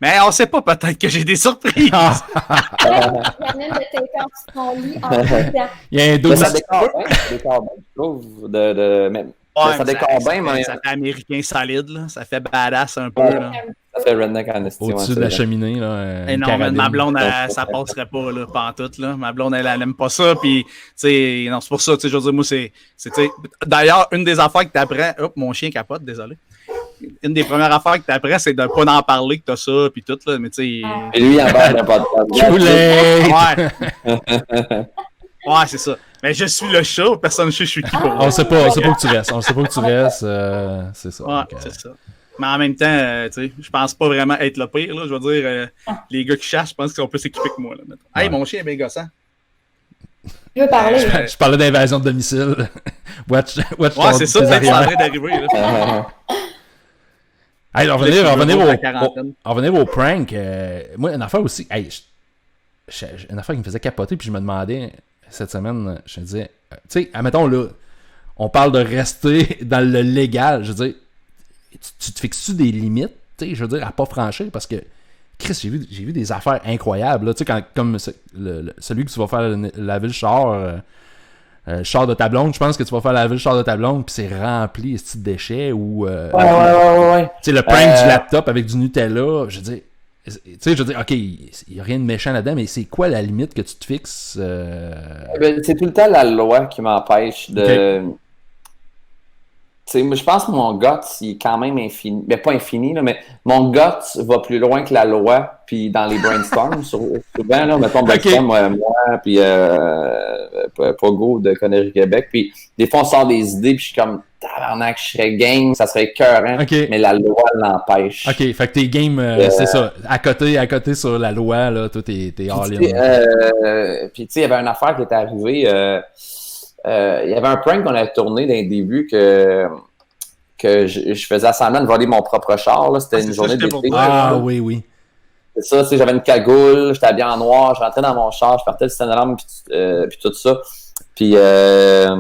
Mais on sait pas, peut-être que j'ai des surprises. Il y en a une de tes camps sur ton lit en même temps. Il y a un dos. Ça décore bien, je trouve. Ça décore bien, mais... Ça fait américain solide, là. Ça fait badass un peu, là. Ça fait redneck en estime. Au-dessus de la cheminée, là. Et non, mais ma blonde, ça passerait pas, là, pantoute, là. Ma blonde, elle aime pas ça, puis, tu sais, non, c'est pour ça, tu sais, je veux dire, moi, c'est, tu sais, d'ailleurs, une des affaires que t'apprends, hop, mon chien capote, désolé. Une des premières affaires que t'apprends, c'est de pas en parler que t'as ça, puis tout, là, mais tu sais... Et lui, il en parle pas de Ouais, c'est ça. Mais je suis le chat, personne ne sait je suis qui pour On sait pas où tu restes. C'est ça. Ouais, c'est ça. Mais en même temps, tu sais, je pense pas vraiment être le pire, là. Je veux dire, les gars qui chassent, je pense qu'ils sont plus équipés que moi, là. Hey, mon chien est bien gossant. Je veux parler. Je parlais d'invasion de domicile. Watch ouais, c'est ça, c'est en train d'arriver, là. Hey, revenir au prank. Moi, une affaire aussi. Hey, une affaire qui me faisait capoter, puis je me demandais cette semaine, je me disais, tu sais, admettons là, on parle de rester dans le légal. Je veux dire, tu te fixes-tu des limites, tu sais, je veux dire, à pas franchir, parce que, Chris, j'ai vu des affaires incroyables, tu sais, comme celui que tu vas faire laver le char de ta blonde, je pense que tu vas faire laver le char de ta blonde, puis c'est rempli de déchets, ou... Ouais. Tu sais, le prank du laptop avec du Nutella, je veux dire, Tu sais, je veux dire, OK, il n'y a rien de méchant là-dedans, mais c'est quoi la limite que tu te fixes? C'est tout le temps la loi qui m'empêche de... Okay. Tu sais, je pense que mon gut, il est quand même infini. Mais pas infini, là, mais mon gut va plus loin que la loi. Puis dans les brainstorms, souvent, là, mettons brainstorm, moi, puis Pogo de Connerie Québec. Puis des fois, on sort des idées, puis je suis comme, tabarnak, je serais game, ça serait écœurant. Okay. Mais la loi l'empêche. OK, fait que tes games, c'est ça. À côté sur la loi, là, toi, t'es all-in. Puis tu sais, il y avait une affaire qui était arrivée. Il y avait un prank qu'on avait tourné dans les débuts que je faisais semblant de voler mon propre char. Là. C'était une journée d'été. Oui. C'est ça, tu sais, j'avais une cagoule, j'étais habillé en noir, je rentrais dans mon char, je partais le système d'alarme, puis tout ça. Puis là,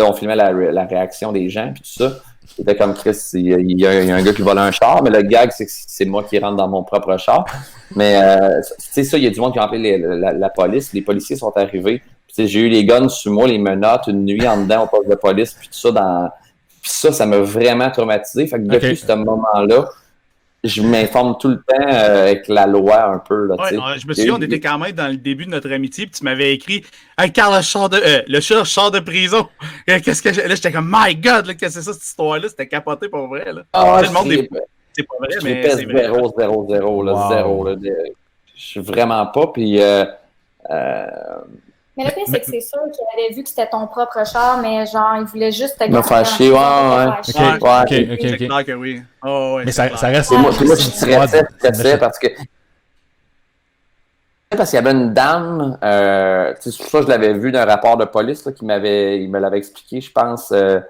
on filmait la réaction des gens, puis tout ça. C'était comme Chris, il y a un gars qui volait un char, mais le gag, c'est que c'est moi qui rentre dans mon propre char. Mais, tu sais, ça, il y a du monde qui a appelé la police. Les policiers sont arrivés. J'ai eu les guns sur moi, les menottes, une nuit en dedans au poste de police, puis tout ça. Puis ça m'a vraiment traumatisé. Fait que depuis ce moment-là, je m'informe tout le temps avec la loi un peu. Là, je me souviens, on était quand même dans le début de notre amitié, puis tu m'avais écrit « Hey, Carl, le chat sort de prison! » Qu'est-ce que là, j'étais comme « My God, là, qu'est-ce que c'est ça, cette histoire-là? » C'était capoté pour vrai. Là. Le monde c'est pas vrai, mais c'est vrai. 0, là, 0. Là, je suis vraiment pas, puis... Mais le pire, c'est que c'est sûr qu'il avait vu que c'était ton propre char, mais genre, il voulait juste te me faire chier, ouais. C'est clair que oui. Oh, ouais, mais ça reste... Moi, je stressais parce que... Parce qu'il y avait une dame, c'est pour ça que je l'avais vu d'un rapport de police là, il me l'avait expliqué, je pense... Non,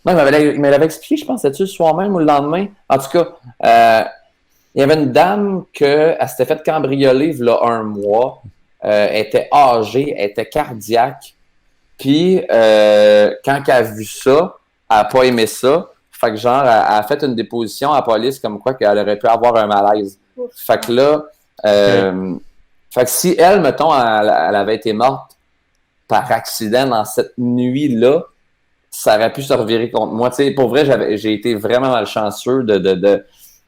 il me l'avait expliqué, je pense, c'était-tu le soir même ou le lendemain? En tout cas, il y avait une dame elle s'était fait cambrioler il y a 1 mois. Elle était âgée, elle était cardiaque. Puis, quand elle a vu ça, elle n'a pas aimé ça. Fait que genre, elle a fait une déposition à la police comme quoi qu'elle aurait pu avoir un malaise. Fait que là, fait que si elle, mettons, elle avait été morte par accident dans cette nuit-là, ça aurait pu se revirer contre moi. Tu sais, pour vrai, j'ai été vraiment malchanceux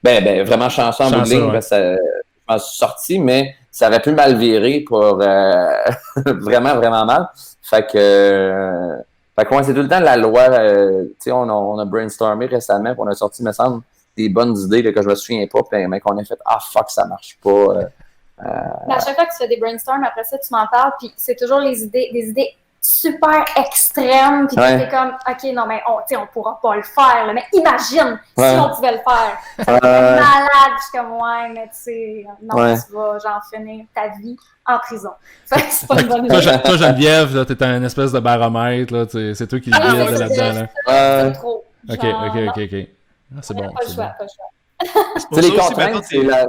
vraiment chanceux en bout de ligne, parce que je m'en suis sorti, mais ça aurait pu mal virer pour vraiment, vraiment mal. Fait que c'est tout le temps la loi. Tu sais, on a brainstormé récemment, puis on a sorti, me semble, des bonnes idées là, que je me souviens pas, puis mais qu'on a fait fuck, ça marche pas. À chaque fois que tu fais des brainstorms, après ça, tu m'en parles, puis c'est toujours des idées super extrême, puis t'es comme, OK, non, mais on pourra pas le faire, là, mais imagine si on pouvait le faire. Ça serait malade, je suis comme, mais tu sais, non, tu vas, genre, finir ta vie en prison. C'est pas une bonne idée. Toi, Geneviève, là, t'es un espèce de baromètre, là, c'est toi qui le guides là-dedans. C'est trop. OK. C'est bon. Pas le choix. C'est les contraintes, c'est la...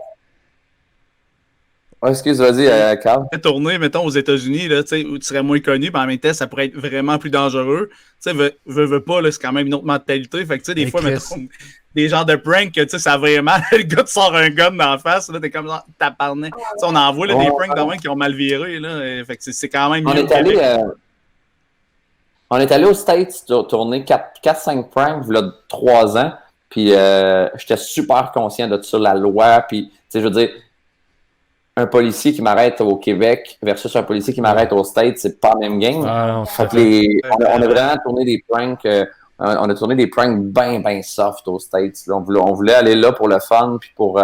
excuse, vas-y, Carl. Tourner, mettons, aux États-Unis, là, où tu serais moins connu, mais en même temps, ça pourrait être vraiment plus dangereux. Tu sais, veux pas, là, c'est quand même une autre mentalité. Fait que, tu sais, des fois, mettons, des genres de pranks, tu sais, ça vraiment, le gars te sort un gun dans la face, là, t'es comme genre, tabarnak. Tu sais, on en voit, là, des pranks dans qui ont mal viré, là. Fait que c'est quand même mieux. On est allé aux States tourner 4-5 pranks, il y a 3 ans, puis j'étais super conscient de ça, la loi, puis, tu sais, je veux dire, un policier qui m'arrête au Québec versus un policier qui m'arrête aux States, c'est pas la même game. On a vraiment tourné des pranks. On a tourné des pranks bien soft aux States. Là. On voulait aller là pour le fun, puis pour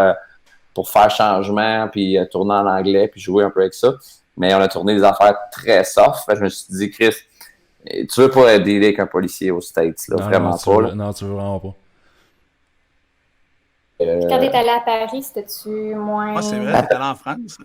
faire changement, puis tourner en anglais, puis jouer un peu avec ça. Mais on a tourné des affaires très soft. Fait que je me suis dit, Chris, tu veux pas dealer avec un policier aux States, là, vraiment pas. Non, tu veux vraiment pas. Quand t'es allé à Paris, c'était-tu moins... c'est vrai, t'es allé en France.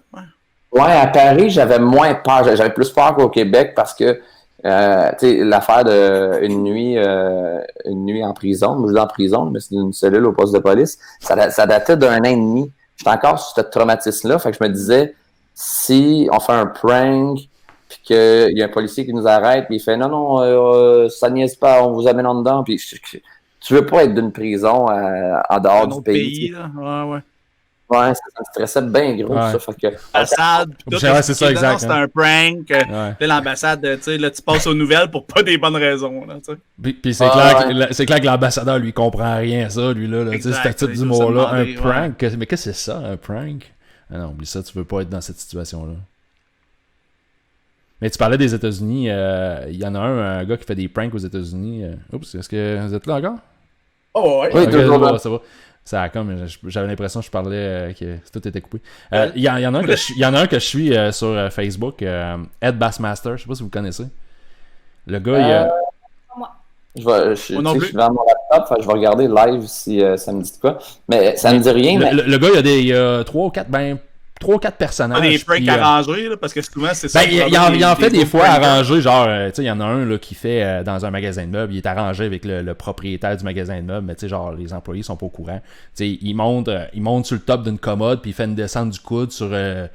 Ouais, à Paris, j'avais moins peur. J'avais plus peur qu'au Québec parce que, tu sais, l'affaire d'une nuit en prison, moi je suis en prison, mais c'est une cellule au poste de police, ça datait d'1 an et demi. J'étais encore sur ce traumatisme-là, fait que je me disais, si on fait un prank, puis qu'il y a un policier qui nous arrête, puis il fait non, ça niaise pas, on vous amène en dedans, puis tu veux pas être d'une prison en dehors du pays. Là. Ouais. Ouais, ça me stressait bien gros, ça. Fait que... L'ambassade, c'est ça, exact. C'est un prank. L'ambassade, tu sais, là, tu passes aux nouvelles pour pas des bonnes raisons. Là, puis c'est clair que l'ambassadeur, lui, comprend rien à ça, lui, là. Tu sais, ce type d'humour-là, un prank. Mais qu'est-ce que c'est ça, un prank? Ah non, oublie ça, tu veux pas être dans cette situation-là. Mais tu parlais des États-Unis. Il y en a un gars qui fait des pranks aux États-Unis. Oups, est-ce que vous êtes là encore? Oh, ouais. Oui, toujours là. Ça va. Ça comme j'avais l'impression que je parlais que tout était coupé. Il y en a un que je suis sur Facebook, Ed Bassmaster. Je sais pas si vous connaissez. Le gars, je suis devant mon laptop, je vais regarder live si ça me dit quoi. Mais ça me dit rien. Le gars, il y a 3 ou 4 personnages. Des pranks arrangés, là, parce que souvent, c'est ça. Il en fait des fois arrangés, genre, tu sais, il y en a un là, qui fait dans un magasin de meubles, il est arrangé avec le propriétaire du magasin de meubles, mais tu sais, genre, les employés sont pas au courant. Tu sais, il monte sur le top d'une commode, puis il fait une descente du coude sur un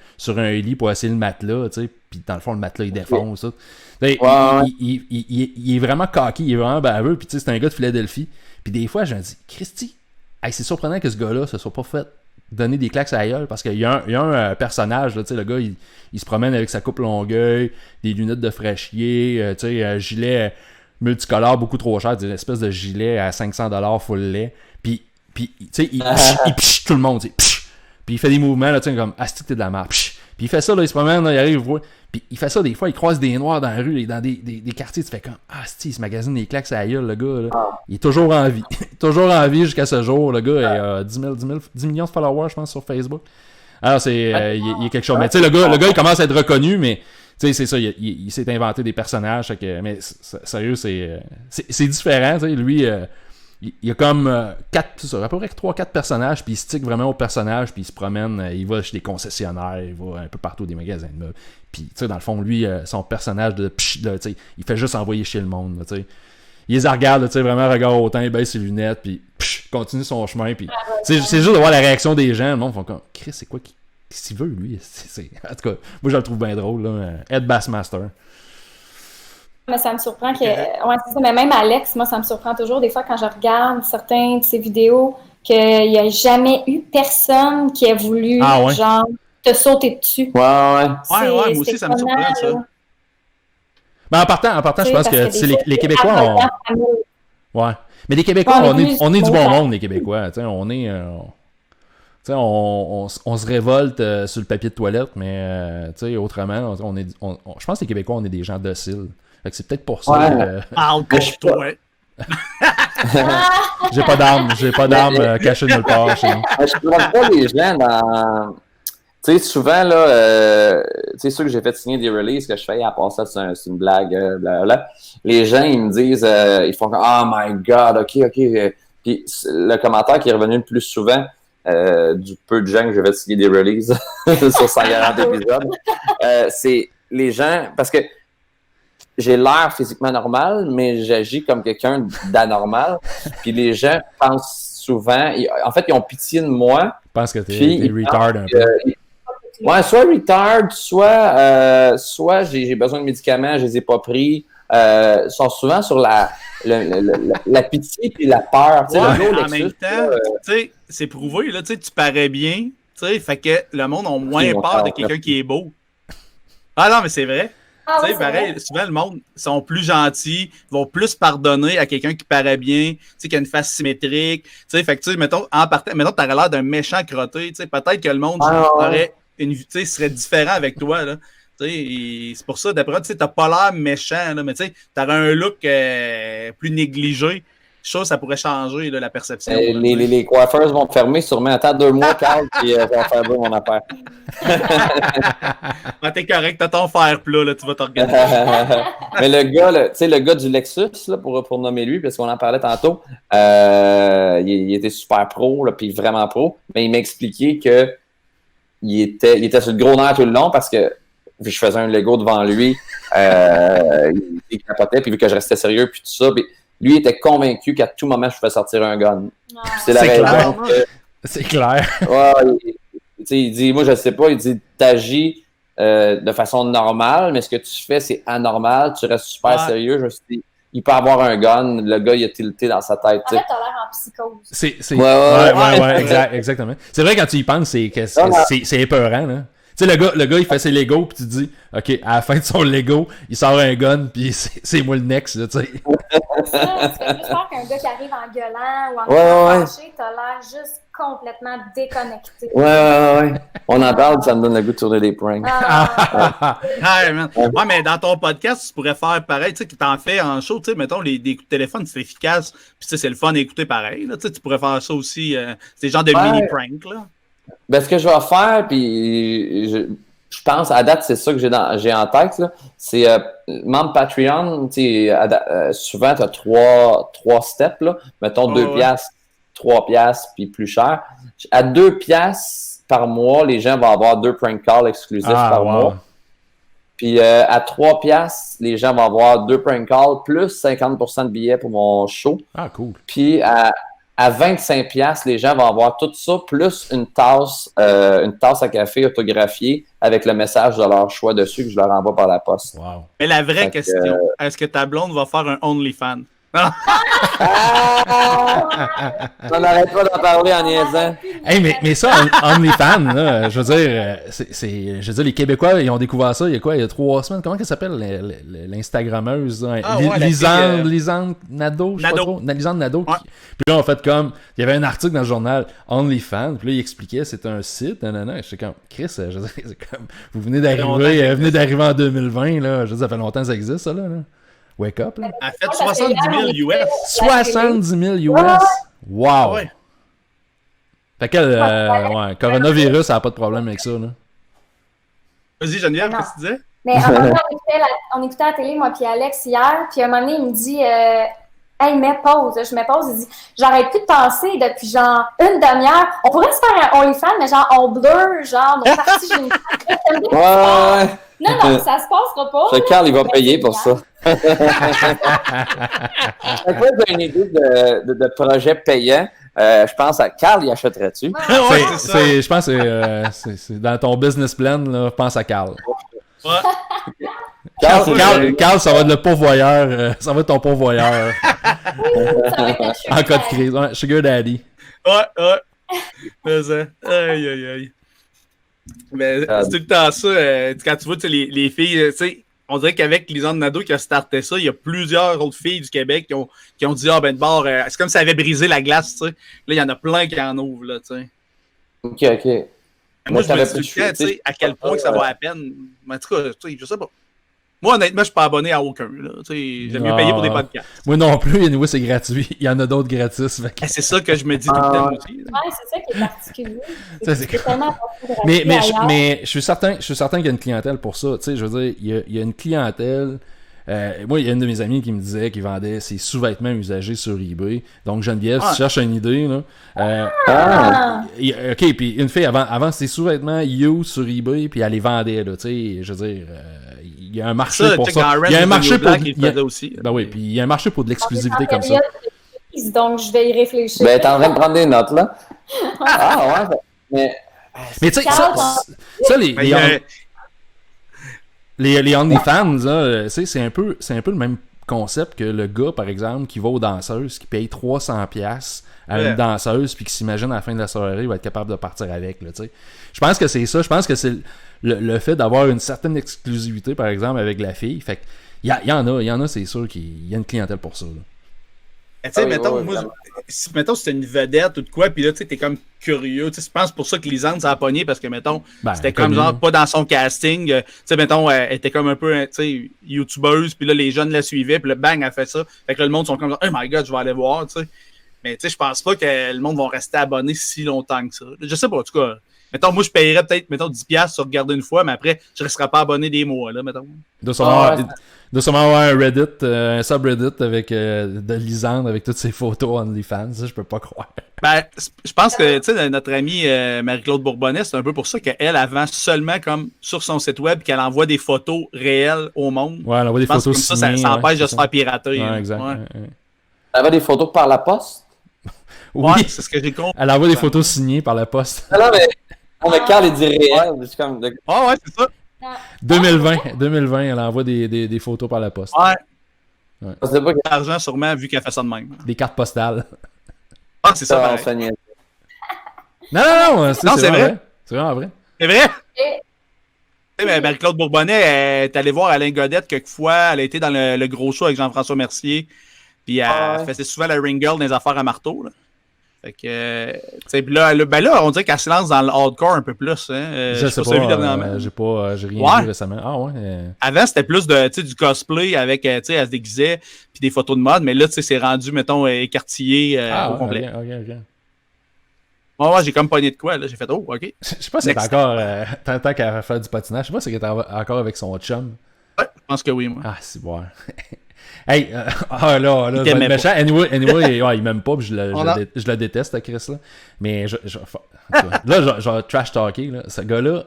lit pour essayer le matelas, tu sais, puis dans le fond, le matelas, il défonce, ça. Il est vraiment cocky, il est vraiment baveux, puis tu sais, c'est un gars de Philadelphie. Puis des fois, je me dis, Christy, c'est surprenant que ce gars-là se soit pas fait donner des claques à la gueule, parce qu'il y a un personnage, là, le gars, il se promène avec sa coupe longueuil, des lunettes de fraîchier, un gilet multicolore beaucoup trop cher, des espèces de gilet à 500$ full lait, puis il pche tout le monde, puis il fait des mouvements, là, comme « Asti, t'es de la merde », puis il fait ça, là, il se promène, là, il arrive, puis il fait ça des fois, il croise des noirs dans la rue, dans des quartiers, tu fais comme « Asti, il se magasine des claques à la gueule, le gars, là. » Il est toujours en vie. Toujours en vie jusqu'à ce jour. Le gars a 10 millions de followers, je pense, sur Facebook. Alors, il est quelque chose. Mais tu sais, le gars, il commence à être reconnu, mais tu sais, c'est ça, il s'est inventé des personnages. Mais sérieux, c'est différent. Tu sais, lui, il y a comme à peu près 3-4 personnages, puis il stick vraiment aux personnages, puis il se promène, il va chez des concessionnaires, il va un peu partout des magasins de meubles. Puis, tu sais, dans le fond, lui, son personnage tu sais, il fait juste envoyer chez le monde, tu sais. Il les regarde, tu sais, vraiment, regard au temps, il baisse ses lunettes, puis continue son chemin, puis c'est juste de voir la réaction des gens. Le monde font comme, Chris, c'est quoi qu'est-ce qu'il veut, lui? En tout cas, moi, je le trouve bien drôle, là. Ed Bassmaster. Mais ça me surprend que. Ouais, c'est ça, mais même Alex, moi, ça me surprend toujours, des fois, quand je regarde certains de ses vidéos, qu'il n'y a jamais eu personne qui a voulu, genre, te sauter dessus. Ouais, moi aussi, ça me surprend, ça. Ben, en partant, je pense que les Québécois Ouais. Mais les Québécois, on est du bon monde, les Québécois. T'sais, on est... on se révolte sur le papier de toilette, mais autrement, je pense que les Québécois, on est des gens dociles. Fait que c'est peut-être pour ça. Toi. J'ai pas d'arme cachée nulle part chez nous. Je ne vois pas les gens dans... Tu sais, souvent, là, tu sais, ceux que j'ai fait signer des releases que je fais, à part ça, c'est une blague, blablabla. Les gens, ils me disent, ils font comme, oh my god, ok. Puis le commentaire qui est revenu le plus souvent, du peu de gens que j'ai fait signer des releases sur 140 épisodes, c'est les gens, parce que j'ai l'air physiquement normal, mais j'agis comme quelqu'un d'anormal. Puis les gens pensent souvent, en fait, ils ont pitié de moi. Je pense que t'es retard un peu. Ouais, soit retard, soit j'ai besoin de médicaments, je les ai pas pris. Sont souvent sur la pitié et la peur. En même temps, tu sais, c'est prouvé, là, tu parais bien, tu sais, fait que le monde a moins peur de quelqu'un qui est beau. Ah non, mais c'est vrai. Tu sais, pareil, souvent le monde sont plus gentils, vont plus pardonner à quelqu'un qui paraît bien, tu sais, qui a une face symétrique. Tu sais, fait que, tu sais, mettons, t'aurais l'air d'un méchant crotté, tu sais, peut-être que le monde serait différent avec toi, là. Tu sais, c'est pour ça, d'après moi, tu sais, t'as pas l'air méchant, là, mais tu sais, t'aurais un look plus négligé. Chose, ça pourrait changer là, la perception. Les coiffeurs vont fermer sûrement. Attends 2 mois, Carl, puis on va faire mon affaire. T'es correct, t'as ton fer plat, là, tu vas t'organiser. Mais le gars, tu sais, le gars du Lexus, là, pour nommer lui, parce qu'on en parlait tantôt, il était super pro, là, puis vraiment pro, mais il m'a expliqué que il était sur le gros nerf tout le long parce que je faisais un Lego devant lui, il capotait, puis vu que je restais sérieux, puis tout ça, puis lui était convaincu qu'à tout moment, je pouvais sortir un gun. C'est la raison que... C'est clair. Il dit, moi, je sais pas, il dit, t'agis de façon normale, mais ce que tu fais, c'est anormal, tu restes super sérieux. Je me suis dit, il peut avoir un gun, le gars, il a tilté dans sa tête. En fait, t'as l'air en psychose. Ouais, exactement. C'est vrai, quand tu y penses, c'est épeurant, là. Tu sais, le gars, il fait ses Legos, puis tu te dis, OK, à la fin de son Lego, il sort un gun, puis c'est moi le next, là, tu sais. C'est ça, tu fais plus peur qu'un gars qui arrive en gueulant ou en fâché, t'as l'air juste complètement déconnecté. Ouais. On en parle, ça me donne le goût de tourner des pranks. Ouais, mais dans ton podcast, tu pourrais faire pareil, tu sais, que t'en fais en show, tu sais, mettons, des coups de téléphone, c'est efficace, puis tu sais, c'est le fun d'écouter pareil, là, tu sais, tu pourrais faire ça aussi, c'est des genres de mini-pranks, là. Ben, ce que je vais faire, puis je pense, à date, c'est ça que j'ai en tête, là, c'est membre Patreon, tu sais, souvent, tu as trois steps, là, mettons 2 piastres, 3 piastres, puis plus cher. À 2 piastres par mois, les gens vont avoir 2 prank calls exclusifs par mois. Puis à 3 piastres, les gens vont avoir 2 prank calls, plus 50% de billets pour mon show. Ah, cool. Puis à 25 piastres, les gens vont avoir tout ça, plus une tasse à café autographiée avec le message de leur choix dessus que je leur envoie par la poste. Wow. Mais la vraie question, est-ce que ta blonde va faire un OnlyFans? On n'arrête pas d'en parler en niaisant. Hey, mais ça, OnlyFans, là, je veux dire, les Québécois, ils ont découvert ça il y a quoi? Il y a 3 semaines. Comment elle s'appelle, l'Instagrammeuse? Lisande Nadeau, je sais pas trop. Lisande Nadeau. Ouais. Puis là, on fait comme, il y avait un article dans le journal OnlyFans, puis là, il expliquait, c'est un site, nanana. J'étais comme, Chris, je veux dire, c'est comme, vous venez d'arriver en 2020, là. Je veux dire, ça fait longtemps que ça existe, ça, là. Wake up, là. Elle fait 70 000 US. 70 000 US? Wow! Ouais. Fait que, coronavirus, ça n'a pas de problème avec ça, là. Vas-y, Geneviève, qu'est-ce que tu disais? Mais en même temps, on écoutait la télé, moi puis Alex, hier, puis à un moment donné, il me dit hey, mets pause. Je mets pause, il dit j'arrête plus de penser depuis genre une demi-heure. On pourrait se faire un OnlyFans, mais genre on blur, genre nos parties génitales. Non, ça se passera pas. Carl, il va payer pour ça. Chaque fois que tu as une idée de projet payant, je pense à Carl, il achèterait-tu? Je pense que c'est dans ton business plan, là, pense à Carl. Ouais. Carl, ça va être le pourvoyeur. Ça va être ton pourvoyeur. En cas de crise. Ouais, Sugar Daddy. Ouais. Mais ça. Aïe. Mais c'est tout le temps ça. Quand tu vois les filles, tu sais, on dirait qu'avec Lisande Nadeau qui a starté ça, il y a plusieurs autres filles du Québec qui ont dit de bord, c'est comme si ça avait brisé la glace, tu sais. Là, il y en a plein qui en ouvrent, là, tu sais. OK. Moi, je me dis, tu sais, à quel point que ça va à peine. Mais en tout cas, tu sais, je sais pas. Moi, honnêtement, je suis pas abonné à aucun. J'aime mieux payer pour des podcasts. Moi non plus, anyway, c'est gratuit. Il y en a d'autres gratis. C'est ça que je me dis tout le temps aussi. Ouais, c'est ça qui est particulier. C'est tellement mais je suis certain qu'il y a une clientèle pour ça. Tu sais, je veux dire, il y a une clientèle. Moi, il y a une de mes amies qui me disait qu'il vendait ses sous-vêtements usagés sur eBay. Donc, Geneviève, si tu cherches une idée, là. OK, puis une fille, avant ses sous-vêtements used sur eBay, puis elle les vendait, là. Tu sais, je veux dire. Il y a un marché pour ça. Il y a un marché pour aussi. Ben oui, puis il y a un marché pour de l'exclusivité comme ça. Donc je vais y réfléchir. Ben t'es en train de prendre des notes là. Ouais. Mais tu sais ça les OnlyFans là, c'est un peu le même concept que le gars par exemple qui va aux danseuses qui paye 300$ à une danseuse puis qui s'imagine à la fin de la soirée il va être capable de partir avec là, tu sais. Je pense que c'est ça, je pense que c'est le fait d'avoir une certaine exclusivité, par exemple, avec la fille. Fait qu'il y en a, c'est sûr qu'il y a une clientèle pour ça. Tu sais, mettons, mettons, c'était une vedette ou de quoi, puis là, tu sais, t'es comme curieux. Tu sais, je pense pour ça que Lisande ça a pogné, parce que, mettons, c'était comme genre pas dans son casting. Tu sais, mettons, elle était comme un peu, tu sais, youtubeuse, puis là, les jeunes la suivaient, puis là, bang, elle fait ça. Fait que là, le monde sont comme, oh my god, je vais aller voir, tu sais. Mais, tu sais, je pense pas que le monde va rester abonné si longtemps que ça. Je sais pas, en tout cas. Mettons, moi, je payerais peut-être, mettons, 10$ sur regarder une fois, mais après, je ne resterai pas abonné des mois, là, mettons. De sûrement avoir un Reddit, un subreddit avec de Lisande avec toutes ses photos OnlyFans, ça, je peux pas croire. Ben, je pense que, tu sais, notre amie Marie-Claude Bourbonnais, c'est un peu pour ça qu'elle vend seulement comme sur son site web qu'elle envoie des photos réelles au monde. Ouais, elle envoie des photos signées. Ça empêche de se faire pirater. Ouais, exact. Ouais. Elle envoie des photos par la poste? Oui, ouais, c'est ce que j'ai compris. Elle envoie des photos signées par la poste. Non, mais Carl, il dit réel. C'est comme... ouais, c'est ça. 2020, elle envoie des photos par la poste. Ouais. Ouais. C'est pas l'argent, sûrement, vu qu'elle fait ça de même. Des cartes postales. Ah, c'est ça. Non, c'est vrai. C'est vraiment vrai. C'est vrai? Marie-Claude Bourbonnais, elle est allée voir Alain Godette quelquefois. Elle a été dans le gros show avec Jean-François Mercier. Puis elle faisait souvent la ring girl dans les affaires à marteau. Là. Fait que, là, on dirait qu'elle se lance dans le hardcore un peu plus. Hein. Je sais pas, j'ai rien vu récemment. Ah ouais. Avant, c'était plus du cosplay avec, elle se déguisait, puis des photos de mode. Mais là, c'est rendu, mettons, écartillé au complet. Ok. Ouais, j'ai comme pogné de quoi, là. J'ai fait, oh, ok. Je sais pas si c'est encore, tant qu'à faire du patinage, je sais pas si c'est encore avec son chum. Ouais, je pense que oui, moi. Ah, c'est bon. Hey, là, je vais être méchant. Anyway, il m'aime pas, puis je le déteste, Chris, là. Mais je vais trash-talker, là. Ce gars-là,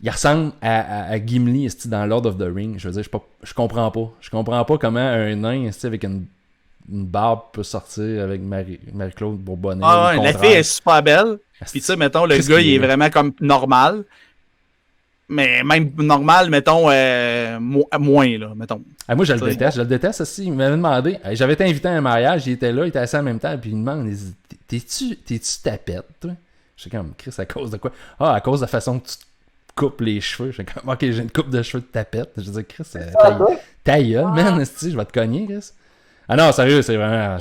il ressemble à Gimli, dans Lord of the Rings. Je veux dire, je comprends pas. Je comprends pas comment un nain, avec une barbe peut sortir avec Marie-Claude Bourbonnais. Ah ouais, la fille est super belle. Puis tu sais, mettons, le gars, il est vraiment comme normal. Mais même normal, mettons, moins, là, mettons. Ah, moi, je le déteste aussi. Il m'avait demandé, j'avais été invité à un mariage, il était là, il était assis en même temps, puis il me demande, t'es-tu tapette, toi? Je sais comme, Chris, à cause de quoi? Ah, à cause de la façon que tu te coupes les cheveux. Je sais comme, ok, j'ai une coupe de cheveux de tapette. Je dis, Chris, ta gueule, man, je vais te cogner, Chris. Ah non, sérieux, c'est vraiment...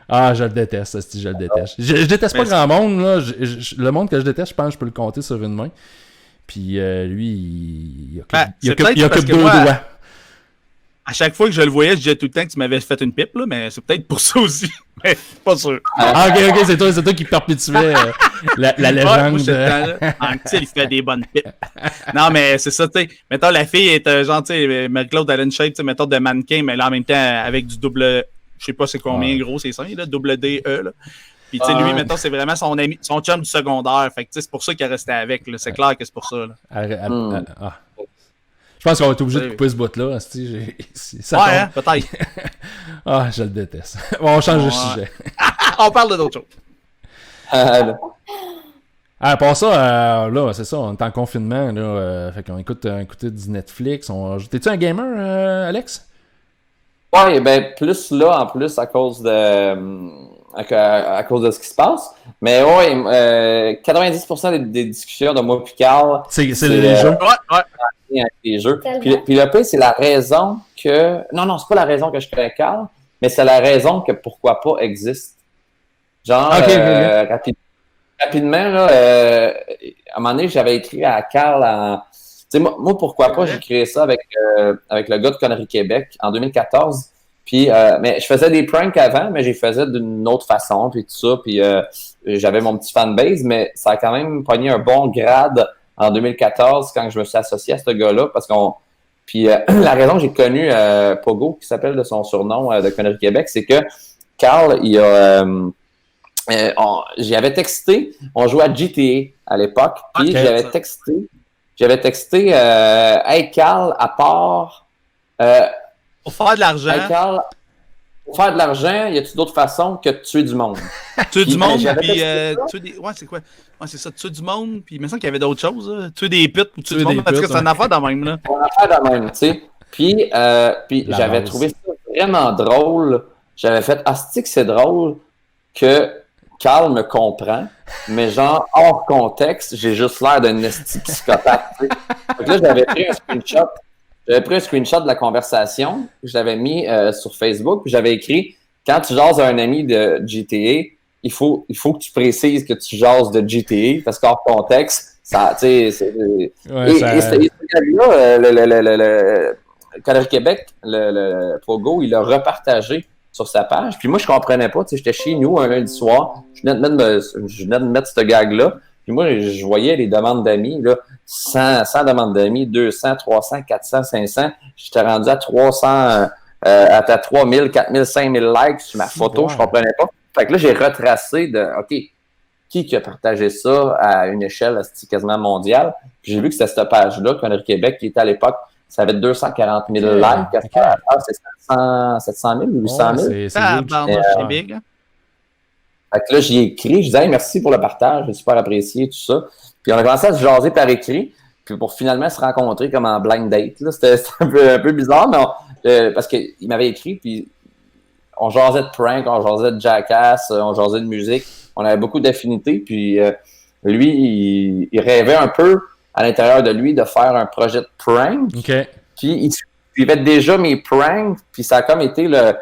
Ah, je le déteste, je le déteste. Je déteste pas grand monde, là. Le monde que je déteste, je pense que je peux le compter sur une main. Puis lui, il occupe 2 doigts. À chaque fois que je le voyais, je disais tout le temps que tu m'avais fait une pipe, là, mais c'est peut-être pour ça aussi. Mais pas sûr. Ah, ok, c'est toi qui perpétuais la légende. Il fait des bonnes pipes. Non, mais c'est ça, tu sais. Mettons, la fille est genre, tu sais, Marie-Claude Allen Shape, mettons, de mannequin, mais là, en même temps, avec du double. Je sais pas c'est combien gros c'est ça, là, double D, E, là. Puis, tu sais, lui, mettons, c'est vraiment son ami, son chum du secondaire. Fait que, tu sais, c'est pour ça qu'il est resté avec, là. C'est clair que c'est pour ça, là. Je pense qu'on va être obligé de couper ce bout-là. Peut-être. Ah, je le déteste. Bon, on change de sujet. On parle d'autre chose. Pour ça, là, c'est ça, on est en confinement, là. Fait qu'on écoute du Netflix. T'es-tu un gamer, Alex? Ouais, ben, plus là, en plus, à cause de ce qui se passe. Mais ouais, 90% des discussions de moi et Carl, c'est les jeux. Ouais. Avec les jeux. Puis le pire, c'est la raison que... Non, c'est pas la raison que je connais Carl, mais c'est la raison que pourquoi pas existe. Genre, rapidement, là, à un moment donné, j'avais écrit à Carl tu sais, moi, pourquoi pas, j'ai créé ça avec le gars de Conneries Québec en 2014. Puis, mais je faisais des pranks avant, mais je les faisais d'une autre façon, puis tout ça. Puis, j'avais mon petit fanbase, mais ça a quand même pogné un bon grade en 2014 quand je me suis associé à ce gars-là, parce Puis, la raison que j'ai connu Pogo, qui s'appelle de son surnom de Conneries Québec, c'est que Carl, il a... j'y avais texté, on jouait à GTA à l'époque, puis j'avais texté hey Carl, à part... pour faire de l'argent. Hey Carl, pour faire de l'argent, y a-t-il d'autres façons que de tuer du monde? Tuer du monde, puis tuer des... Ouais, c'est quoi? Ouais, c'est ça, tuer du monde, puis il me semble qu'il y avait d'autres choses, là. Tuer des putes ou tuer du monde, parce que c'est une affaire de même, là. C'est une affaire de même, tu sais. Puis j'avais trouvé ça vraiment drôle. J'avais fait, c'est drôle que Carl me comprend, mais genre, hors contexte, j'ai juste l'air d'un esti psychopathe, tu sais. Donc là, j'avais pris un screenshot de la conversation, je l'avais mis sur Facebook, puis j'avais écrit, quand tu jases à un ami de GTA, il faut que tu précises que tu jases de GTA, parce qu'hors contexte, ça, tu sais, et ce gars-là, le Conneries Québec, le Pogo, il l'a repartagé sur sa page. Puis moi, je comprenais pas. Tu sais, j'étais chez nous un lundi soir. Je venais de mettre ce gag-là. Puis moi, je voyais les demandes d'amis. Là, 100 demandes d'amis, 200, 300, 400, 500. J'étais rendu à 300, à 3000, 4000, 5000 likes sur ma photo. Je comprenais pas. Fait que là, j'ai retracé OK, qui a partagé ça à une échelle quasiment mondiale. Puis j'ai vu que c'était cette page-là, Conneries Québec, qui était à l'époque, ça avait 240 000 likes. C'est 700 000 ou 800 000. C'est big. Fait que là, j'y ai écrit. Je disais, hey, merci pour le partage, j'ai super apprécié tout ça. Puis on a commencé à se jaser par écrit. pour finalement se rencontrer comme en blind date. Là. C'était un peu bizarre, mais parce qu'il m'avait écrit, puis on jasait de prank, on jasait de jackass, on jasait de musique. On avait beaucoup d'affinités, puis lui, il rêvait un peu à l'intérieur de lui de faire un projet de prank. Okay. Puis il suivait déjà mes pranks, puis ça a comme été le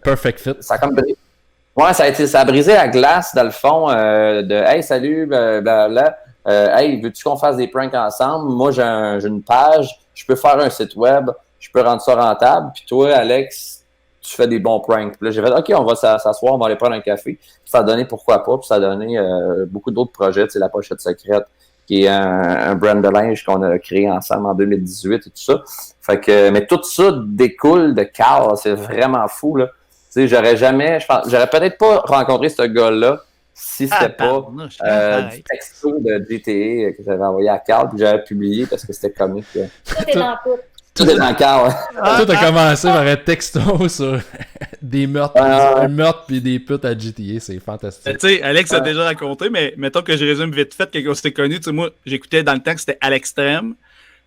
perfect fit. Ça a comme ça a brisé la glace dans le fond de hey salut blablabla. Hey, veux-tu qu'on fasse des pranks ensemble? Moi j'ai une page, je peux faire un site web, je peux rendre ça rentable. Puis toi, Alex, tu fais des bons pranks. Puis là, j'ai fait OK, on va s'asseoir, on va aller prendre un café. Puis ça a donné pourquoi pas, puis ça a donné beaucoup d'autres projets, tu sais, la pochette secrète, qui est un brand de linge qu'on a créé ensemble en 2018 et tout ça. Fait que, mais tout ça découle de Carl, c'est vraiment fou, là. Tu sais, j'aurais peut-être pas rencontré ce gars-là si c'était pas du texto de GTA que j'avais envoyé à Carl, puis j'avais publié parce que c'était comique. Tout est dans tout. Tout est dans Carl. Tout a commencé par un texto sur des meurtres, un meurtre puis des putes à GTA, c'est fantastique. Tu sais, Alex a déjà raconté, mais mettons que je résume vite fait, quand on s'était connus, tu sais, moi, j'écoutais dans le temps que c'était à l'extrême.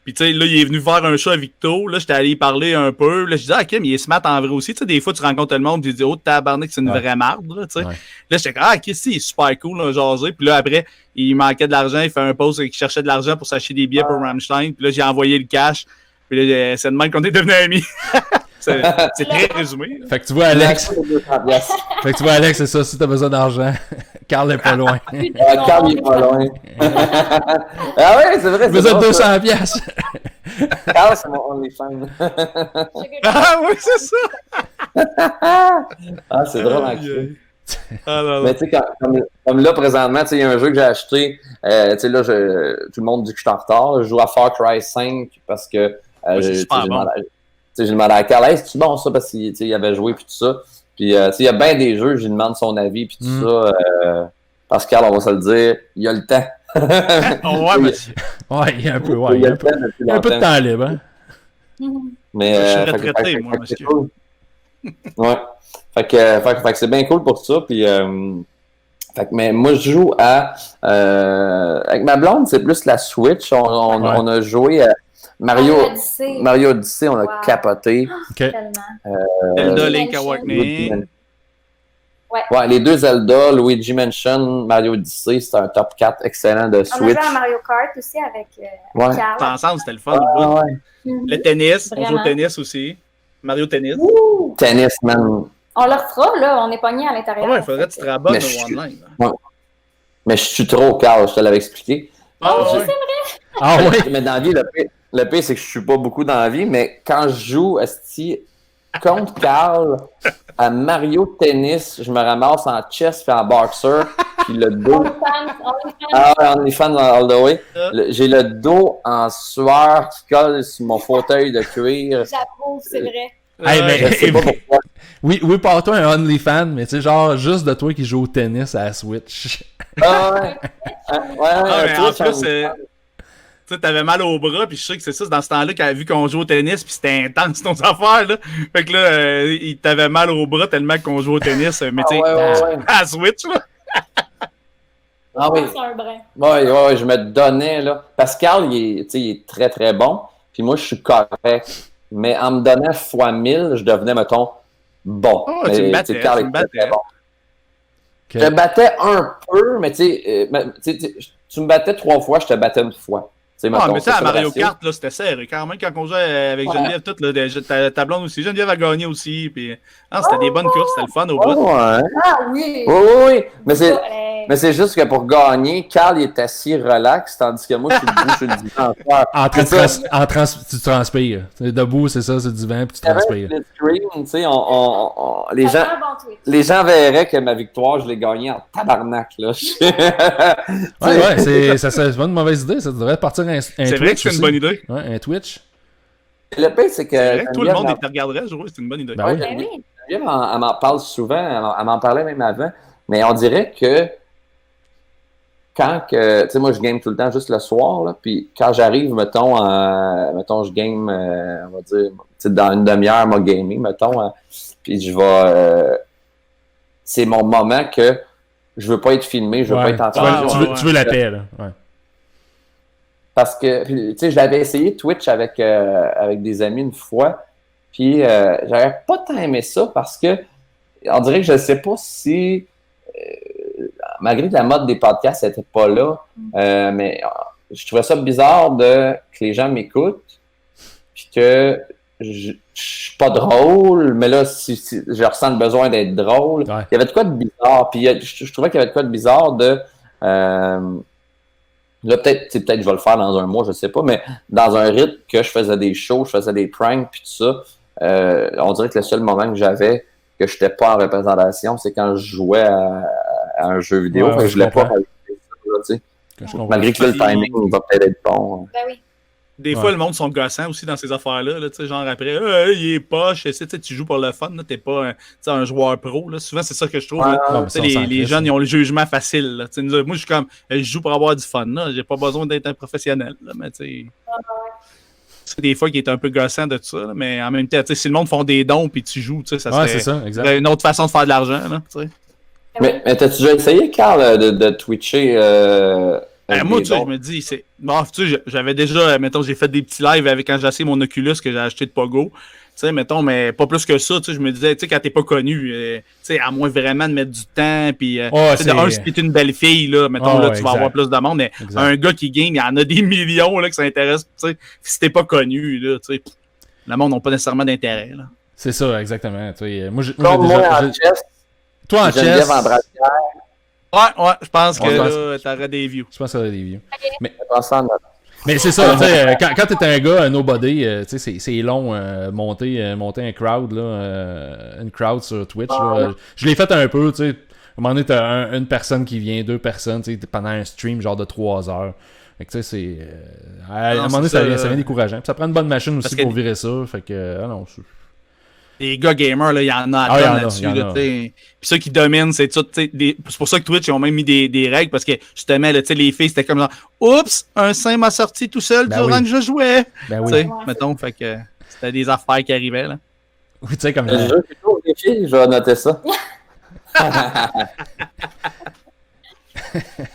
Puis tu sais, là, il est venu faire un show à Victo, là, j'étais allé y parler un peu, là, je disais, ok, mais il est smart en vrai aussi, tu sais, des fois, tu rencontres le monde, tu dis, oh, tabarnak, c'est une vraie marde, là, tu sais. Ouais. Là, j'étais comme, ok, si, il est super cool, là, jasé. Puis là, après, il manquait de l'argent, il fait un post qu'il cherchait de l'argent pour s'acheter des billets pour Rammstein. Puis là, j'ai envoyé le cash. Puis là, c'est de même qu'on est devenus amis. c'est très résumé. Fait que tu vois, Alex. Fait que tu vois, Alex, c'est ça, si t'as besoin d'argent, Carl est pas loin. Carl est pas loin. Ah ouais, c'est vrai. J'ai besoin de 200 piastres. Carl, c'est mon OnlyFans. Ah oui, c'est ça. Ah, c'est drôle en mais tu sais, comme là, présentement, tu sais, il y a un jeu que j'ai acheté. Tu sais, là, tout le monde dit que je suis en retard. Je joue à Far Cry 5 parce que j'ai demandé à Carl, hey, c'est-tu bon ça? Parce qu'il avait joué puis tout ça. Puis, tu sais, il y a bien des jeux, je lui demande son avis puis tout ça. Parce que Carl, on va se le dire, il a le temps. Ouais, monsieur. Ouais, il y a un peu, il y a un peu de temps libre, hein? Mais, je suis retraité, moi, monsieur. Cool. Ouais. Fait que c'est bien cool pour ça. Puis, mais moi, je joue avec ma blonde, c'est plus la Switch. On a joué à Mario Odyssey, on a capoté. Zelda Link Awakening. Ouais, les deux Zelda, Luigi Mansion, Mario Odyssey, c'est un top 4 excellent de Switch. On a joué à Mario Kart aussi avec Carl. Ensemble, c'était le fun. Le tennis, on joue au tennis aussi. Mario Tennis. Tennis, man. On le refera, là, on est pogné à l'intérieur. Ouais, il faudrait que tu te rabonnes au online. Ouais. Mais je suis trop Carl, je te l'avais expliqué. C'est vrai. Ah ouais. Mais dans la vie, le pire, c'est que je suis pas beaucoup dans la vie, mais quand je joue contre Carl à Mario Tennis, je me ramasse en chess et en boxer, puis le dos... OnlyFans all the way. J'ai le dos en sueur qui colle sur mon fauteuil de cuir. J'approuve, c'est vrai. Hey, mais, je sais pas pourquoi. Oui, pas toi un OnlyFans, mais tu sais, genre, juste de toi qui joue au tennis à la Switch. Ouais. Mais en plus, tu sais, t'avais mal au bras, puis je sais que c'est ça, c'est dans ce temps-là, vu qu'on joue au tennis, puis c'était intense nos affaires, là. Fait que là, il t'avait mal au bras tellement qu'on joue au tennis, mais tu sais, à la Switch, là. Ah oui. Ouais, je me donnais, là. Pascal, il est très, très bon, puis moi, je suis correct. Mais en me donnant fois 1000, je devenais, mettons, bon. Oh, tu me battais. Bon. Okay. Je te battais un peu, mais tu me battais 3 fois, je te battais une fois. Ah, mais ça, à Mario Kart, là, c'était serré. Quand même, quand on jouait avec Geneviève, tout, là, ta blonde aussi. Geneviève a gagné aussi. Puis, c'était des bonnes courses, c'était le fun au bout. Ouais. Ah oui! Oui. Mais c'est juste que pour gagner, Carl est assis relax, tandis que moi, je suis debout sur le divan. Tu transpires. Debout, c'est ça, c'est le divan, puis tu transpires. Les gens verraient que ma victoire, je l'ai gagnée en tabarnak. Là. C'est pas une mauvaise idée. Ça devrait partir un Twitch. C'est vrai que c'est une bonne idée. Ouais, un Twitch. Le pire, c'est que. Tout le monde te regarderait jouer, c'est une bonne idée. Oui. Elle m'en parle souvent, elle m'en parlait même avant, mais on dirait que quand que. Tu sais, moi, je game tout le temps juste le soir, là, puis quand j'arrive, mettons, je game, on va dire, dans une demi-heure, moi, gaming, mettons, puis je vais. C'est mon moment que je veux pas être filmé, je veux pas être en train de jouer. Tu veux la paix, là. Ouais. parce que, tu sais, je l'avais essayé Twitch avec des amis une fois, puis j'avais pas tant aimé ça parce que on dirait que je sais pas si, malgré que la mode des podcasts n'était pas là, mais je trouvais ça bizarre que les gens m'écoutent, puis que je suis pas drôle, mais là, si je ressens le besoin d'être drôle, il y avait de quoi de bizarre, puis je trouvais qu'il y avait de quoi de bizarre de... Là, peut-être je vais le faire dans un mois, je sais pas, mais dans un rythme que je faisais des shows, je faisais des pranks, puis tout ça, on dirait que le seul moment que j'avais que je n'étais pas en représentation, c'est quand je jouais à un jeu vidéo. Je voulais pas rajouter ça, tu sais. Malgré que là, le timing va peut-être être bon. Ben oui. Des fois, le monde sont gossants aussi dans ces affaires-là. Là, genre après, il est poche, tu joues pour le fun, t'es pas un joueur pro. Là. Souvent, c'est ça que je trouve. Les jeunes, ils ont le jugement facile. Là. Moi, je suis comme, je joue pour avoir du fun. Là. J'ai pas besoin d'être un professionnel. Là, mais c'est des fois qui est un peu gossant de tout ça. Là, mais en même temps, si le monde font des dons puis tu joues, ça serait une autre façon de faire de l'argent. Là, mais t'as-tu déjà essayé, Carl, de twitcher moi, je me dis, j'avais déjà, mettons, j'ai fait des petits lives quand j'ai essayé mon Oculus que j'ai acheté de Pogo. Tu sais, mettons, mais pas plus que ça, je me disais, quand t'es pas connu, à moins vraiment de mettre du temps, puis, si t'es une belle fille, là, mettons, tu vas avoir plus de monde, mais un gars qui game, il y en a des millions, là, que ça intéresse, si t'es pas connu, là, le monde n'a pas nécessairement d'intérêt, là. C'est ça, exactement, moi, toi, en chess. Ouais, je pense que t'aurais des views. Je pense que t'aurais des views. Mais c'est ça, quand t'es un gars, un nobody, c'est long monter un crowd, là, une crowd sur Twitch. Là. Je l'ai fait un peu, tu sais. À un moment donné, t'as une personne qui vient, 2 personnes, tu sais, pendant un stream genre de 3 heures. Fait que tu sais, c'est... à un moment donné, ça vient décourageant. Puis ça prend une bonne machine aussi pour virer ça. Fait que, les gars gamers, il y en a à là-dessus. Puis ceux qui dominent, c'est tout. C'est pour ça que Twitch, ils ont même mis des règles parce que justement, là, les filles, c'était comme genre, oups, un sein m'a sorti tout seul durant que je jouais. Mettons, fait que c'était des affaires qui arrivaient. Là. Oui, tu sais, comme. Les filles, je vais noter ça.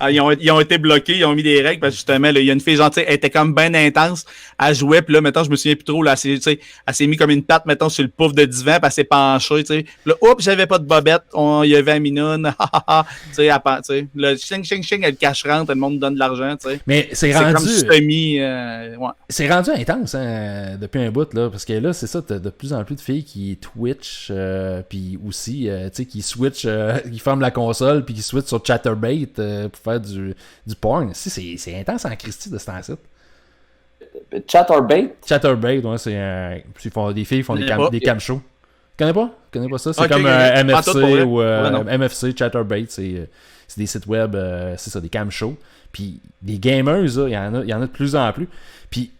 Ils ont été bloqués, ils ont mis des règles parce que justement, il y a une fille gentille, elle était comme bien intense, elle jouait, puis là, mettons, je me souviens plus trop, là, elle s'est mis comme une patte, mettons, sur le pouf de divan, puis elle s'est penchée, tu sais. Là, oups, j'avais pas de bobette, il y avait un minoune, tu sais, le ching, elle cache rentre, le monde donne de l'argent, tu sais. Mais c'est rendu... comme semi, C'est rendu intense, hein, depuis un bout, là, parce que là, c'est ça, t'as de plus en plus de filles qui Twitch, puis aussi, tu sais, qui switch, qui ferment la console, puis qui switch sur Chatterbait, pour faire du porn. C'est intense en Christie de ce temps-ci. Chatterbait? Chatterbait, ouais, des filles font des cam shows. Tu connais pas ça? C'est comme MFC ou MFC, Chatterbait, c'est des sites web, c'est ça, des cam shows. Puis des gamers, il y en a de plus en plus. Puis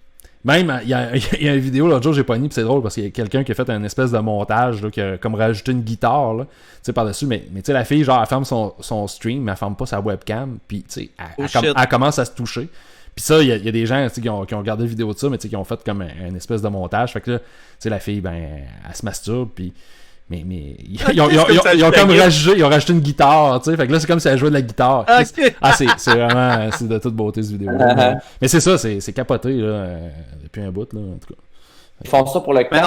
même, il y a une vidéo l'autre jour, j'ai pas mis, puis c'est drôle parce qu'il y a quelqu'un qui a fait un espèce de montage, là, qui a comme rajouté une guitare, là, tu sais, par-dessus, mais tu sais, la fille, genre, elle ferme son stream, mais elle ferme pas sa webcam, puis tu sais, elle commence à se toucher. Puis ça, il y a des gens qui ont regardé la vidéo de ça, mais tu sais, qui ont fait comme un espèce de montage. Fait que là, tu sais, la fille, ben, elle se masturbe, puis... Mais ils ont comme rajouté une guitare, tu sais. Fait que là, c'est comme si elle jouait de la guitare. C'est vraiment... C'est de toute beauté, cette vidéo-là. Mais c'est ça, c'est capoté, là, depuis un bout, là, en tout cas. Ils font ça pour le cash.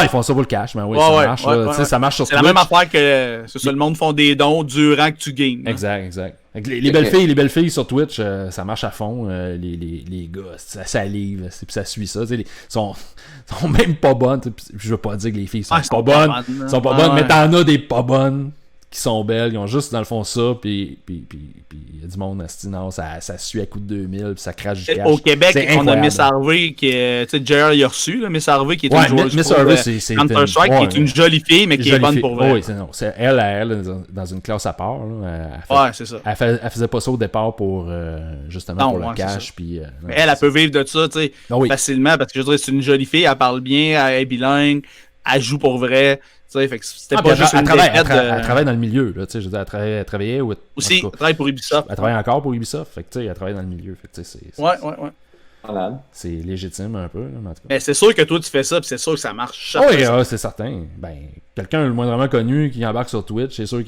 Ils font ça pour le cash, mais oui, ça marche. Ça marche sur Twitch. C'est la même affaire que le monde font des dons durant que tu games. Exact. Les belles filles sur Twitch, ça marche à fond. Les gars, ça salive, puis ça suit ça. Ils sont même pas bonnes. Je veux pas dire que les filles sont pas bonnes. Ils sont pas bonnes, mais t'en as des pas bonnes qui sont belles. Ils ont juste, dans le fond, ça, puis il y a du monde à non, ça suit à coup de 2000, puis ça crache du cash. Au Québec, on a Miss Harvey, qui est, tu sais, JR, il a reçu, là, Miss Harvey, qui est une joueuse de Counter-Strike, qui est une jolie fille, mais qui est bonne pour vrai. Oui, c'est elle, dans une classe à part. Ouais, c'est ça. Elle faisait pas ça au départ pour, justement, pour le cash. Puis, mais elle peut vivre de ça, tu sais, facilement, parce que je dirais, c'est une jolie fille, elle parle bien, elle est bilingue, elle joue pour vrai. Fait que c'était pas juste une défaite. Elle travaille dans le milieu, là, je veux dire, elle travaillait aussi, elle travaille pour Ubisoft. Elle travaille encore pour Ubisoft, fait que tu sais, elle travaille dans le milieu, fait que tu sais, Ouais. C'est légitime un peu, là, en tout cas. Mais c'est sûr que toi, tu fais ça, puis c'est sûr que ça marche. Oui, c'est certain. Ben, quelqu'un le moindrement connu qui embarque sur Twitch, c'est sûr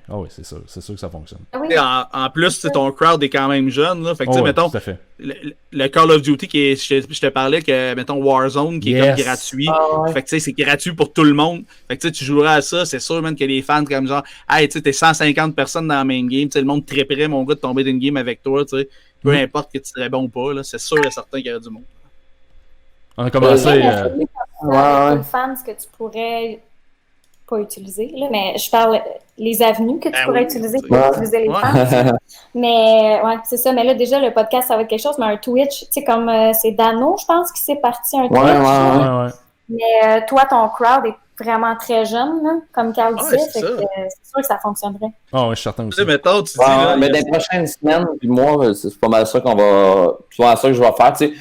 oui, c'est sûr que ça fonctionne. Oui. En plus, ton crowd est quand même jeune. Là. Fait que, mettons, tout à fait. Le Call of Duty, je te parlais que, mettons, Warzone, qui est comme gratuit. Fait que, c'est gratuit pour tout le monde. Fait que, tu joueras à ça, c'est sûr, même que les fans, comme genre, hey, tu sais, t'es 150 personnes dans la main game, le monde triperait, mon gars, de tomber d'une game avec toi, tu sais. Peu importe que tu serais bon ou pas, là, c'est sûr et certain qu'il y aurait du monde. On a commencé. Les fans que tu pourrais pas utiliser, là, mais je parle les avenues que tu pourrais utiliser pour utiliser les fans. Mais ouais, c'est ça. Mais là, déjà, le podcast, ça va être quelque chose, mais un Twitch, tu sais, comme c'est Dano, je pense, qui s'est parti un Twitch. Ouais. Mais toi, ton crowd est vraiment très jeune, là, comme Carl disait, c'est sûr que ça fonctionnerait. Ah, je suis certain aussi. Mettons, tu dis, là, mais dans les prochaines semaines, puis moi, c'est pas mal ça qu'on va. C'est pas mal ça que je vais faire. Tu sais,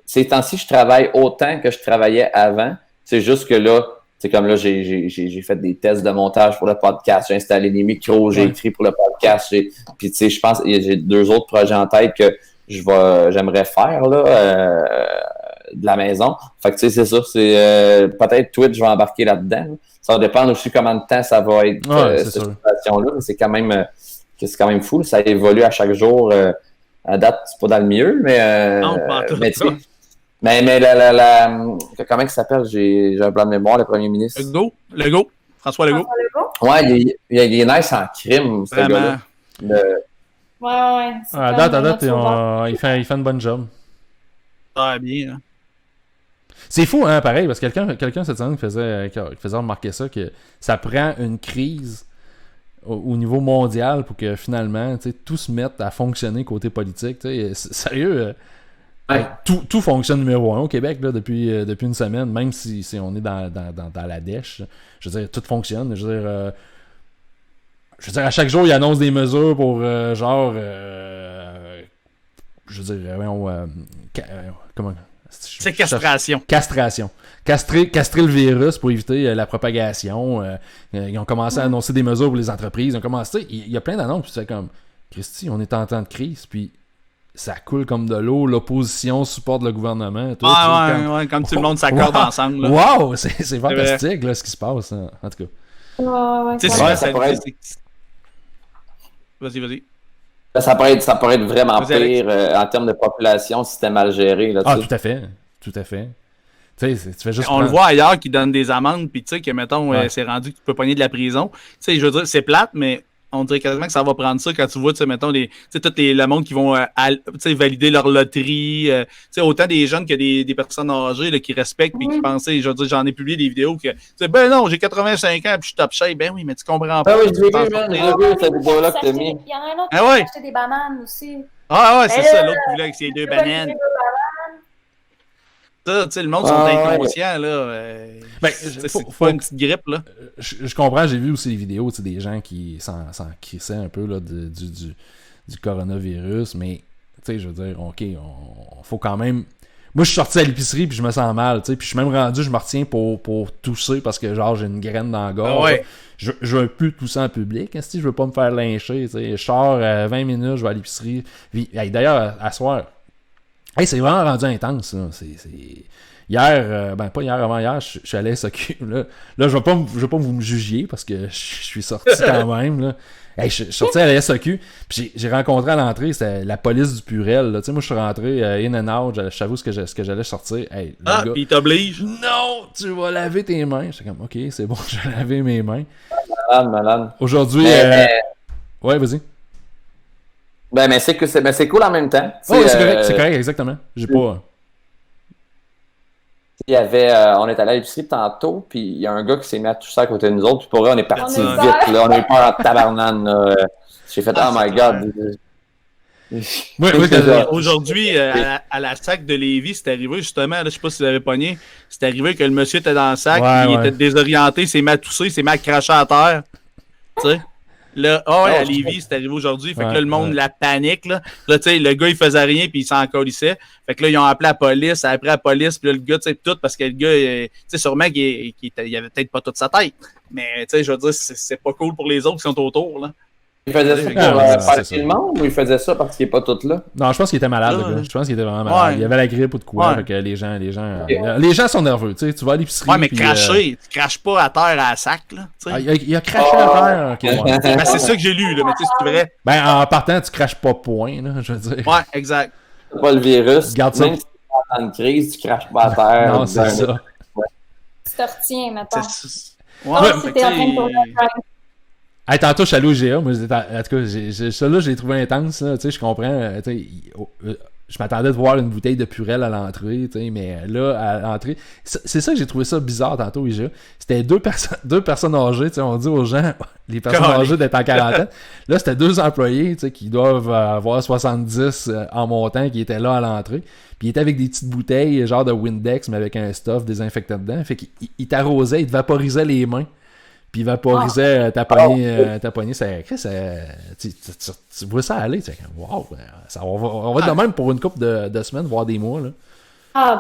ces temps-ci, je travaille autant que je travaillais avant. C'est juste que là, c'est comme là, j'ai fait des tests de montage pour le podcast, j'ai installé des micros, j'ai écrit pour le podcast. Puis tu sais, je pense que j'ai 2 autres projets en tête que j'aimerais faire là. De la maison. Fait que tu sais, c'est ça. C'est peut-être Twitch, je vais embarquer là-dedans. Ça va dépendre aussi combien de temps ça va être cette situation-là. Mais c'est quand même fou. Ça évolue à chaque jour. À date, c'est pas dans le mieux, mais comment il s'appelle? J'ai un plan de mémoire, le premier ministre. Legault. François Legault. Ouais, il est nice en crime, ce gars-là. Ouais. À date, il fait une bonne job. Ah, bien. Hein. C'est fou, hein, pareil, parce que quelqu'un cette semaine qui faisait remarquer ça, que ça prend une crise au niveau mondial pour que finalement, tout se mette à fonctionner côté politique. Sérieux, tout fonctionne numéro 1 au Québec là, depuis une semaine, même si on est dans la dèche. Je veux dire, tout fonctionne. Je veux dire, à chaque jour, ils annoncent des mesures pour comment... C'est castration. Castrer le virus pour éviter la propagation. Ils ont commencé à annoncer des mesures pour les entreprises. Ils ont commencé, il y a plein d'annonces. Puis c'est comme, Christy, on est en temps de crise. Puis ça coule comme de l'eau. L'opposition supporte le gouvernement. Tout, comme tout le monde s'accorde ensemble. Wow, c'est fantastique là, ce qui se passe. Hein, en tout cas. Vas-y. Ça pourrait être vraiment pire en termes de population si c'était mal géré. Là, tout à fait. Tu fais juste on le voit ailleurs qui donnent des amendes, puis tu sais que, mettons, c'est rendu que tu peux pogner de la prison. Tu sais, je veux dire, c'est plate, mais on dirait quasiment que ça va prendre ça quand tu vois, tu sais, mettons, tout le monde qui vont valider leur loterie. Tu sais, autant des jeunes que des personnes âgées là, qui respectent puis qui pensent, je veux dire, j'en ai publié des vidéos que, tu sais, ben non, j'ai 85 ans puis je suis top shape. Ben oui, mais tu comprends pas. Ah oui, je l'ai vu, cette vidéo-là que t'as mis. Il y en a un autre qui a acheté des bananes aussi. Ah ouais, c'est ça, l'autre qui voulait avec ses 2 bananes. Ça, tu sais, le monde sont inconscients, là. C'est pas une petite grippe, là. Je comprends, j'ai vu aussi des vidéos, des gens qui s'en crissaient un peu, là, du coronavirus, mais, tu sais, je veux dire, OK, on faut quand même... Moi, je suis sorti à l'épicerie, puis je me sens mal, tu sais, puis je suis même rendu, je me retiens pour tousser, parce que, genre, j'ai une graine dans la gorge. Je veux plus tousser en public, hein, si je veux pas me faire lyncher, tu sais. Je sors 20 minutes, je vais à l'épicerie. D'ailleurs, à soir... Hey, c'est vraiment rendu intense, là. Hier, pas hier, avant hier, je suis allé à SOQ. Là, je vais pas vous me jugiez parce que je suis sorti quand même. Là. Hey, je suis sorti à la SOQ, puis j'ai rencontré à l'entrée, c'était la police du Purel. Tu sais, moi, je suis rentré in and out, je savais ce que j'allais sortir. Hey, puis il t'oblige. Non, tu vas laver tes mains. J'étais comme, OK, c'est bon, je vais laver mes mains. Malade. Aujourd'hui, ouais, vas-y. Mais c'est cool en même temps. Oui, c'est correct, exactement. J'ai pas... Il y avait, on est allé à l'épicerie tantôt, puis il y a un gars qui s'est mis à tousser à côté de nous autres, puis pour vrai, on est parti vite, là. On a eu peur en tabarnane, là. J'ai fait, oh my God. Aujourd'hui, à la SAC de Lévis, c'est arrivé justement, là, je sais pas si vous l'avez pogné, c'est arrivé que le monsieur était dans le sac, il était désorienté, il s'est mis à tousser, il s'est mis à cracher à terre. Tu sais? Là, à Lévis, c'est arrivé aujourd'hui. Fait que là, le monde, la panique. Là, tu sais, le gars, il faisait rien, puis il s'en colissait. Fait que là, ils ont appelé la police, après la police, puis là, le gars, tu sais, tout, parce que le gars, tu sais, sûrement qu'il avait peut-être pas toute sa tête. Mais, tu sais, je veux dire, c'est pas cool pour les autres qui sont autour, là. Il faisait ça pour passer le monde ou il faisait ça parce qu'il n'est pas tout là? Non, je pense qu'il était malade, le gars. Je pense qu'il était vraiment malade. Il avait la grippe ou de quoi. Fait que les gens sont nerveux. Tu vas à l'épicerie. Ouais, mais cracher, tu craches pas à terre à la sac. Là, il a craché à terre. Ben, c'est ça que j'ai lu, là, mais tu sais, c'est vrai. Ben, en partant, tu craches pas point, là, je veux dire. Ouais, exact. C'est pas le virus. Garde ça. Même si tu es en une crise, tu craches pas à terre. Non, c'est ça. Tu te retiens, maintenant. Ouais, si t'es en train de tourner un prank. Hey, tantôt, je suis allé au GA. Moi, en tout cas, ça là, je l'ai trouvé intense. Là, je comprends. Je m'attendais de voir une bouteille de Purell à l'entrée. Mais là, à l'entrée, c'est ça que j'ai trouvé ça bizarre tantôt au IGA. C'était deux personnes âgées. On dit aux gens, les personnes âgées d'être en quarantaine. Là, c'était 2 employés qui doivent avoir 70 en montant qui étaient là à l'entrée. Puis ils étaient avec des petites bouteilles, genre de Windex, mais avec un stuff désinfectant dedans. Fait qu'ils t'arrosaient, ils te vaporisaient les mains. Puis il vaporisait ta poignée. Tu vois ça aller. Wow, on va être de même pour une couple de semaines, voire des mois. Là.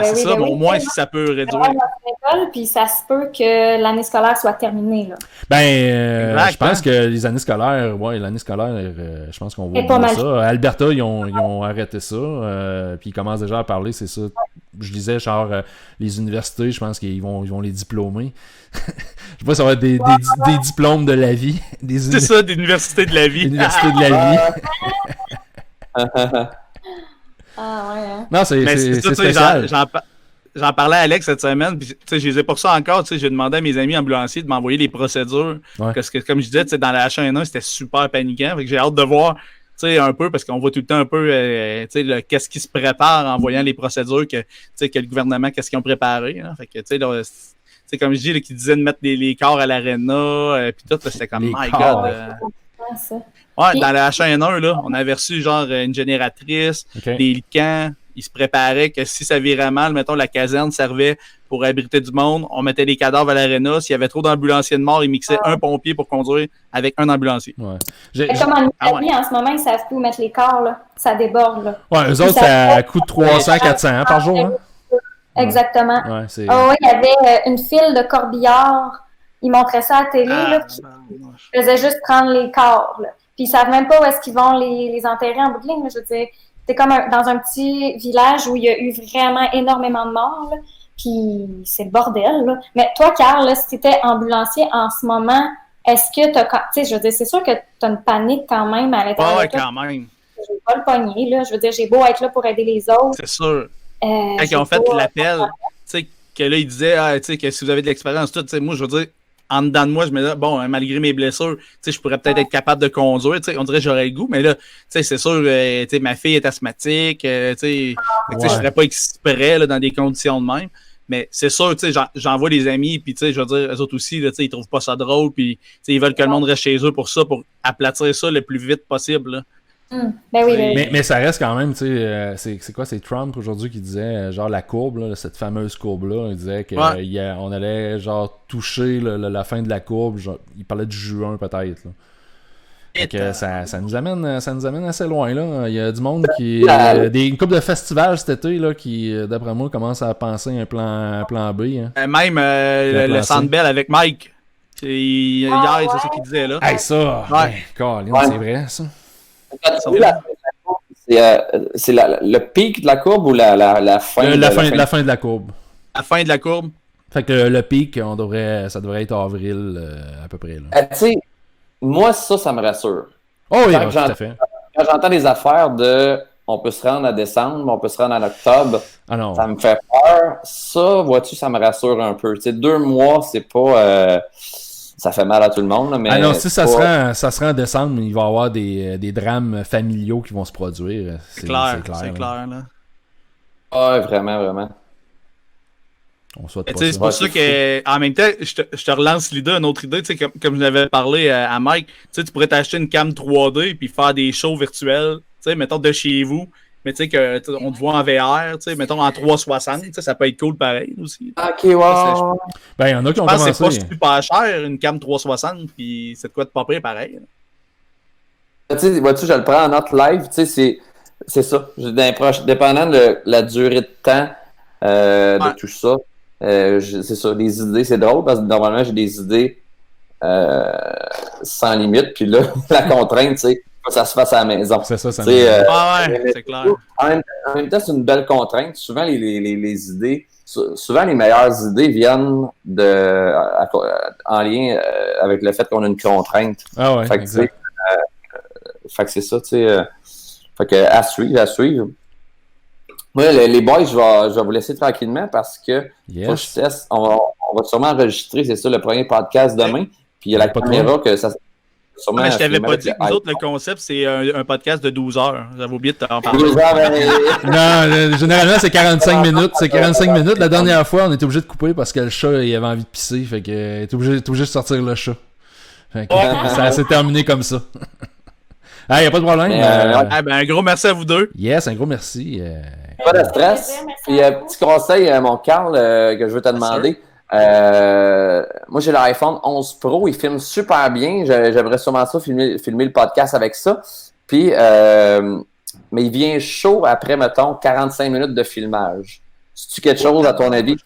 C'est ça, mais au moins si ça peut réduire. Puis ça se peut que l'année scolaire soit terminée. Là. Je pense que les années scolaires, je pense qu'on va voir ça. À Alberta, ils ont arrêté ça. Puis ils commencent déjà à parler, c'est ça. Je disais, genre, les universités, je pense qu'ils vont les diplômer. Je sais pas si ça va être des diplômes de la vie. C'est ça, des universités de la vie. Universités de la vie. Non, c'est spécial. J'en parlais à Alex cette semaine, puis je les ai pas ça encore. J'ai demandé à mes amis ambulanciers de m'envoyer les procédures. Parce que, comme je disais, dans la H1N1, c'était super paniquant. Fait que j'ai hâte de voir un peu, parce qu'on voit tout le temps un peu qu'est-ce qui se prépare en voyant les procédures que le gouvernement, qu'est-ce qu'ils ont préparé. Hein. Fait que, comme je dis, qui disaient de mettre les corps à l'aréna, puis tout, c'était comme my God. Dans la H1N1, là, on avait reçu genre une génératrice, des camps. Ils se préparaient que si ça virait mal, mettons, la caserne servait pour abriter du monde. On mettait les cadavres à l'aréna. S'il y avait trop d'ambulanciers de mort, ils mixaient un pompier pour conduire avec un ambulancier. Comme en Italie, en ce moment, ils savent plus où mettre les corps. Là. Ça déborde. Là. Ouais, eux autres, ça coûte 300-400 par jour. Hein? Exactement. Il y avait une file de corbillards. Ils montraient ça à la télé. Là, qui faisaient juste prendre les corps. Là. Puis ils savent même pas où est-ce qu'ils vont les enterrer en bout de ligne. Là, je veux dire, c'est comme dans un petit village où il y a eu vraiment énormément de morts. Là, puis c'est le bordel. Là. Mais toi, Carl, là, si tu étais ambulancier en ce moment, est-ce que tu as... Tu sais, je veux dire, c'est sûr que tu as une panique quand même à l'intérieur. Ouais, quand même. Je vais pas le pogner. Là. Je veux dire, j'ai beau être là pour aider les autres. C'est sûr. Quand ils ont fait l'appel, tu sais, que là, ils disaient, tu sais, que si vous avez de l'expérience, tout, tu sais, moi, je veux dire, en dedans de moi, je me disais, bon, malgré mes blessures, tu sais, je pourrais peut-être être capable de conduire, tu sais, on dirait que j'aurais le goût, mais là, tu sais, c'est sûr, tu sais, ma fille est asthmatique, tu sais, je serais pas exprès, là, dans des conditions de même, mais c'est sûr, tu sais, j'en vois des amis, puis tu sais, je veux dire, eux autres aussi, là, tu sais, ils trouvent pas ça drôle, puis tu sais, ils veulent que le monde reste chez eux pour ça, pour aplatir ça le plus vite possible, là. Ben oui, mais ça reste quand même, tu sais, c'est quoi, c'est Trump aujourd'hui qui disait, genre la courbe, là, cette fameuse courbe-là, il disait qu'on allait genre toucher la fin de la courbe, genre, il parlait du juin peut-être. Là. Fait que ça nous amène assez loin, là. Il y a du monde qui... une couple de festivals cet été, là, qui, d'après moi, commencent à penser un plan B. Hein. Même le Sandbell avec Mike. Hier, c'est ça qu'il disait, là. Hey, ça! Colin, c'est vrai, ça. C'est le pic de la courbe ou la fin de la fin? La fin de la courbe. La fin de la courbe. Fait que le pic, ça devrait être avril à peu près. Là. Tu sais, moi, ça me rassure. Oh oui, tout à fait. Quand j'entends des affaires de on peut se rendre à décembre, on peut se rendre en octobre, ça me fait peur. Ça, vois-tu, ça me rassure un peu. Tu sais, 2 mois, c'est pas... ça fait mal à tout le monde. Mais non, si ça se rend en décembre, il va y avoir des drames familiaux qui vont se produire. C'est clair, là. Ah, vraiment, vraiment. On souhaite pas ça. C'est pour ça qu'en même temps, je te relance l'idée, une autre idée, comme je l'avais parlé à Mike, tu pourrais t'acheter une cam 3D puis faire des shows virtuels, mettons de chez vous, mais tu sais qu'on te voit en VR, mettons en 360, ça peut être cool pareil aussi. Ok, wow. Ben, il y en a qui ont commencé. Je pense que c'est pas super cher, une cam 360, puis c'est de quoi de pas pire pareil. Tu sais, vois-tu, je le prends en note live, tu sais, c'est ça. Dépendant de la durée de temps de tout ça, c'est ça, les idées, c'est drôle parce que normalement j'ai des idées sans limite. Puis là, la contrainte, c'est que ça se fasse à la maison. C'est ça, c'est clair. En même temps, c'est une belle contrainte. Souvent, les idées, souvent les meilleures idées viennent en lien avec le fait qu'on a une contrainte. Ah ouais, exact. Fait que c'est ça, tu sais. Fait que à suivre. Moi, les boys, je vais vous laisser tranquillement parce que faut que je teste. On va sûrement enregistrer, c'est ça, le premier podcast demain. Puis il y a la caméra que ça. Mais je t'avais pas dit que nous autres, le concept, c'est un podcast de 12 heures. J'avais oublié de t'en parler. 12 heures, Non, généralement, c'est 45 minutes. C'est 45 minutes. La dernière fois, on était obligé de couper parce que le chat, il avait envie de pisser. Fait que t'es obligé de sortir le chat. Fait que ça s'est terminé comme ça. Ah, y a pas de problème. Un gros merci à vous deux. Yes, un gros merci. Pas de stress. Puis, petit conseil, mon Carl, que je veux te demander. Moi, j'ai l'iPhone 11 Pro. Il filme super bien. J'aimerais sûrement ça, filmer le podcast avec ça. Puis, mais il vient chaud après, mettons, 45 minutes de filmage. C'est-tu quelque chose, à ton avis,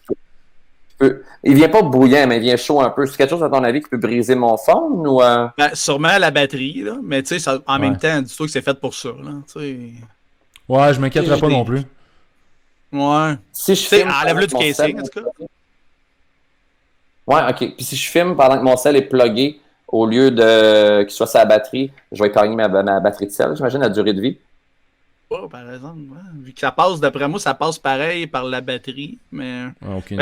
il vient pas bouillant, mais il vient chaud un peu. C'est quelque chose, à ton avis, qui peut briser mon phone ou sûrement la batterie, là. Mais tu sais, en même temps, dis-toi que c'est fait pour ça, là. Ouais, je m'inquiéterais pas non plus. Ouais. Si je filme, enlève-le du casing, en tout cas. Ouais, ok. Puis si je filme pendant que mon sel est plugué, au lieu de qu'il soit sa batterie, je vais épargner ma batterie de sel, j'imagine, la durée de vie. Oh, par exemple, ouais. Vu que ça passe, d'après moi, ça passe pareil par la batterie. Mais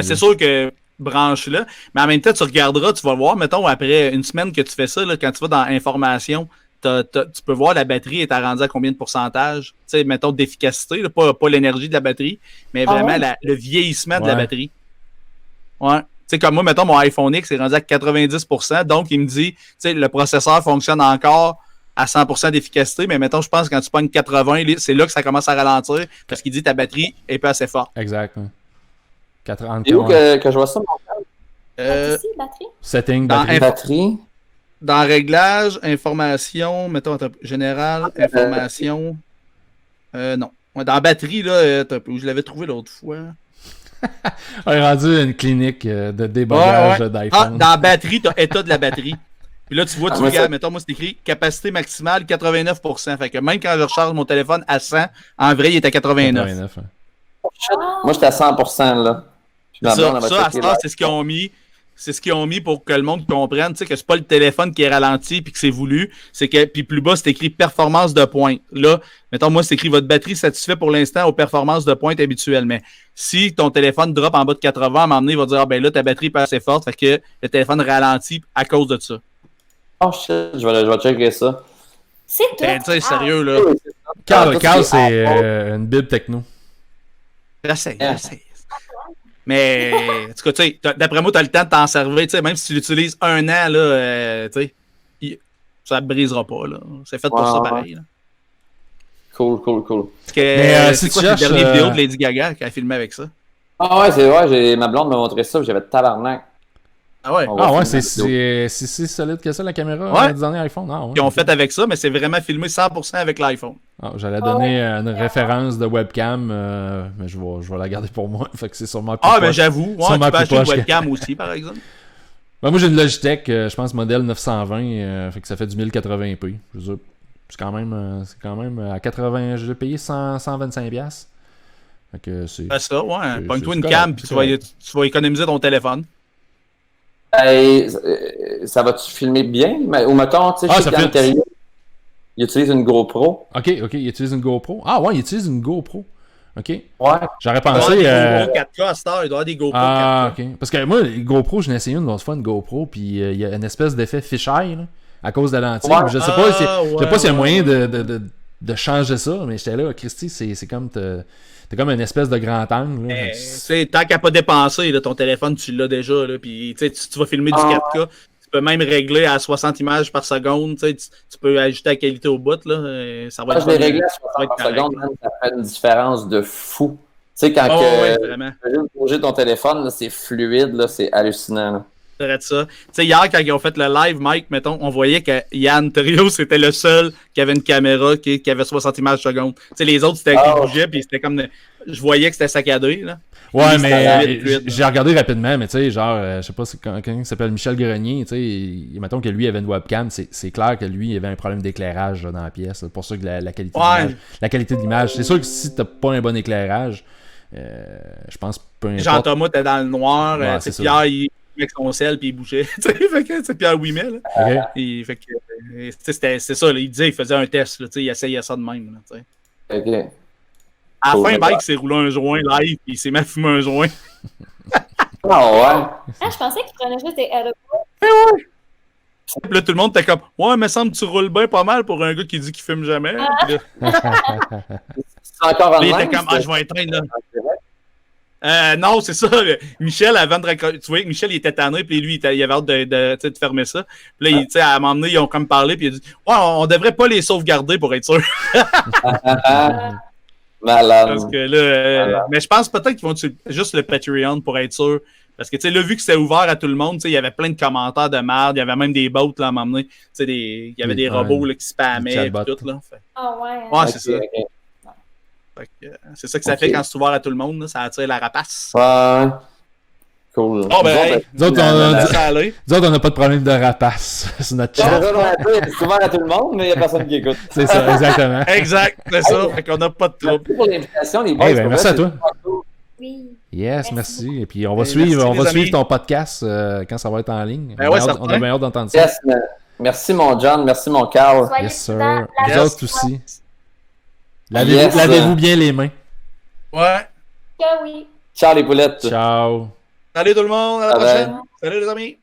c'est sûr que branche-là. Mais en même temps, tu regarderas, tu vas voir, mettons, après une semaine que tu fais ça, là, quand tu vas dans Information, tu peux voir la batterie est rendue à combien de pourcentage. Tu sais, mettons, d'efficacité, là, pas l'énergie de la batterie, mais vraiment le vieillissement de la batterie. Ouais. Tu sais, comme moi, mettons, mon iPhone X est rendu à 90%, donc il me dit, tu sais, le processeur fonctionne encore à 100% d'efficacité, mais mettons, je pense que quand tu pognes 80, c'est là que ça commence à ralentir, parce qu'il dit ta batterie est pas assez forte. Exact. Et où que je vois ça, mon frère? Batterie? Setting, batterie. Dans réglage, information, mettons, général, information. Non. Dans batterie, là, je l'avais trouvé l'autre fois. On est rendu une clinique de débogage d'iPhone. Dans batterie, tu as état de la batterie. Puis là, tu vois, tu regardes, mettons, moi, c'est écrit capacité maximale 89%. Fait que même quand je recharge mon téléphone à 100, en vrai, il est à 89. Moi, j'étais à 100%, là. Ça, à ce temps, c'est ce qu'ils ont mis. C'est ce qu'ils ont mis pour que le monde comprenne, tu sais, que c'est pas le téléphone qui est ralenti puis que c'est voulu. C'est que, puis plus bas, c'est écrit performance de pointe. Là, mettons, moi, c'est écrit votre batterie satisfait pour l'instant aux performances de pointe habituelles. Mais si ton téléphone drop en bas de 80, à un moment donné, il va dire, ah ben là, ta batterie est pas assez forte, fait que le téléphone ralentit à cause de ça. Oh shit, je vais checker ça. C'est tout. Tu sais, sérieux, là. Carl, c'est une bible techno. J'essaie. Mais, en tout cas, tu sais, d'après moi, tu as le temps de t'en servir, tu sais, même si tu l'utilises un an, là, tu sais, ça ne brisera pas, là. C'est fait pour ça, pareil, là. Cool. Parce que, c'est quoi cette dernière vidéo de Lady Gaga qui a filmé avec ça? Ah ouais, c'est vrai, ma blonde m'a montré ça, j'avais tabarnak. Ah ouais? C'est si solide que ça, la caméra du dernier iPhone. Ils ont fait avec ça, mais c'est vraiment filmé 100% avec l'iPhone. J'allais donner une référence de webcam, mais je vais la garder pour moi. Fait que c'est sûrement plus mais j'avoue, tu peux acheter une webcam aussi, par exemple. Moi, j'ai une Logitech, je pense, modèle 920, fait que ça fait du 1080p. Je veux dire, c'est quand même à 80, j'ai payé 125$. Fait que c'est... Fais ça, ouais. Pogne-toi une cam, puis tu vas économiser ton téléphone. Ça va-tu filmer bien? Ou mettons, tu sais, chez Camtaria, il utilise une GoPro. Ok, il utilise une GoPro. Ah ouais, il utilise une GoPro. Ok. Ouais. J'aurais pensé. Il doit avoir des GoPro 4K à cette heure, il doit avoir des GoPro 4K. Ok. Parce que moi, les GoPro, je n'ai essayé une autre fois, une GoPro, puis il y a une espèce d'effet fisheye, là, à cause de la lentille. Ouais. Je sais pas s'il y a moyen de changer ça, mais j'étais là, Christy, c'est comme. T'es comme une espèce de grand angle. Là. Tant qu'à pas dépenser, là, ton téléphone, tu l'as déjà. Là, puis, tu vas filmer du 4K. Tu peux même régler à 60 images par seconde. Tu peux ajuster la qualité au bout. Là, ça va être je l'ai réglé à 60 par seconde, même, ça fait une différence de fou. Tu sais, quand tu bouger ton téléphone, là, c'est fluide, là, c'est hallucinant. Là. Ça. Tu sais, hier, quand ils ont fait le live, Mike, mettons, on voyait que Yann Terriot, c'était le seul qui avait une caméra qui avait 60 images seconde. Tu sais, les autres, c'était qui bougeaient, puis c'était comme... Je voyais que c'était saccadé, là. Ouais, mais j'ai regardé rapidement, mais tu sais, genre, je sais pas, c'est quelqu'un qui s'appelle Michel Grenier, tu sais, mettons que lui avait une webcam, c'est clair que lui, il avait un problème d'éclairage dans la pièce. C'est pour ça que la qualité de l'image, c'est sûr que si t'as pas un bon éclairage, je pense peu importe. Jean-Thomas était dans le noir, Pierre, il avec son sel puis il bougeait. C'est Pierre Ouimet, là. Okay. C'est ça, là, il disait, il faisait un test, là, il essayait ça de même. Là, OK. À la fin, Mike s'est roulé un joint live et il s'est même fumé un joint. Ah ouais? Je pensais qu'il prenait juste des edibles. Ouais. Puis là, tout le monde était comme ouais, mais semble que tu roules bien pas mal pour un gars qui dit qu'il fume jamais. C'est encore en il était comme je vais éteindre là. Non, c'est ça. Michel, avant de tu vois, Michel, il était tanné, puis lui, il avait hâte de fermer ça. Puis là, à un moment donné, ils ont comme parlé, puis il a dit ouais, on devrait pas les sauvegarder pour être sûr. Malade. Parce que là, mais je pense peut-être qu'ils vont juste le Patreon pour être sûr. Parce que, tu sais, là, vu que c'était ouvert à tout le monde, tu sais, il y avait plein de commentaires de merde, il y avait même des bots, là, à un moment donné. Tu sais, il y avait des robots, là, qui spammaient, et tout, là. Ah ouais. Ouais, c'est ça. Fait que, c'est ça que ça fait quand c'est ouvert à tout le monde, là, ça attire la rapace. Ouais. Cool. Oh, ben, nous autres, on n'a pas de problème de rapace sur notre chat. C'est ouvert à tout le monde, mais il n'y a personne qui écoute. C'est ça, exactement. Exact, c'est ça. Fait qu'on n'a pas de trouble. Merci pour l'invitation, les boys. Merci à toi. Oui. Yes, merci. Et puis on va suivre ton podcast quand ça va être en ligne. Ben ouais, on a bien hâte d'entendre ça. Yes, merci mon John, merci mon Carl. Yes, sir. Vous autres aussi. Lavez-vous bien les mains. Ouais. Oui. Ciao les poulettes. Ciao. Salut tout le monde, à la prochaine. Salut les amis.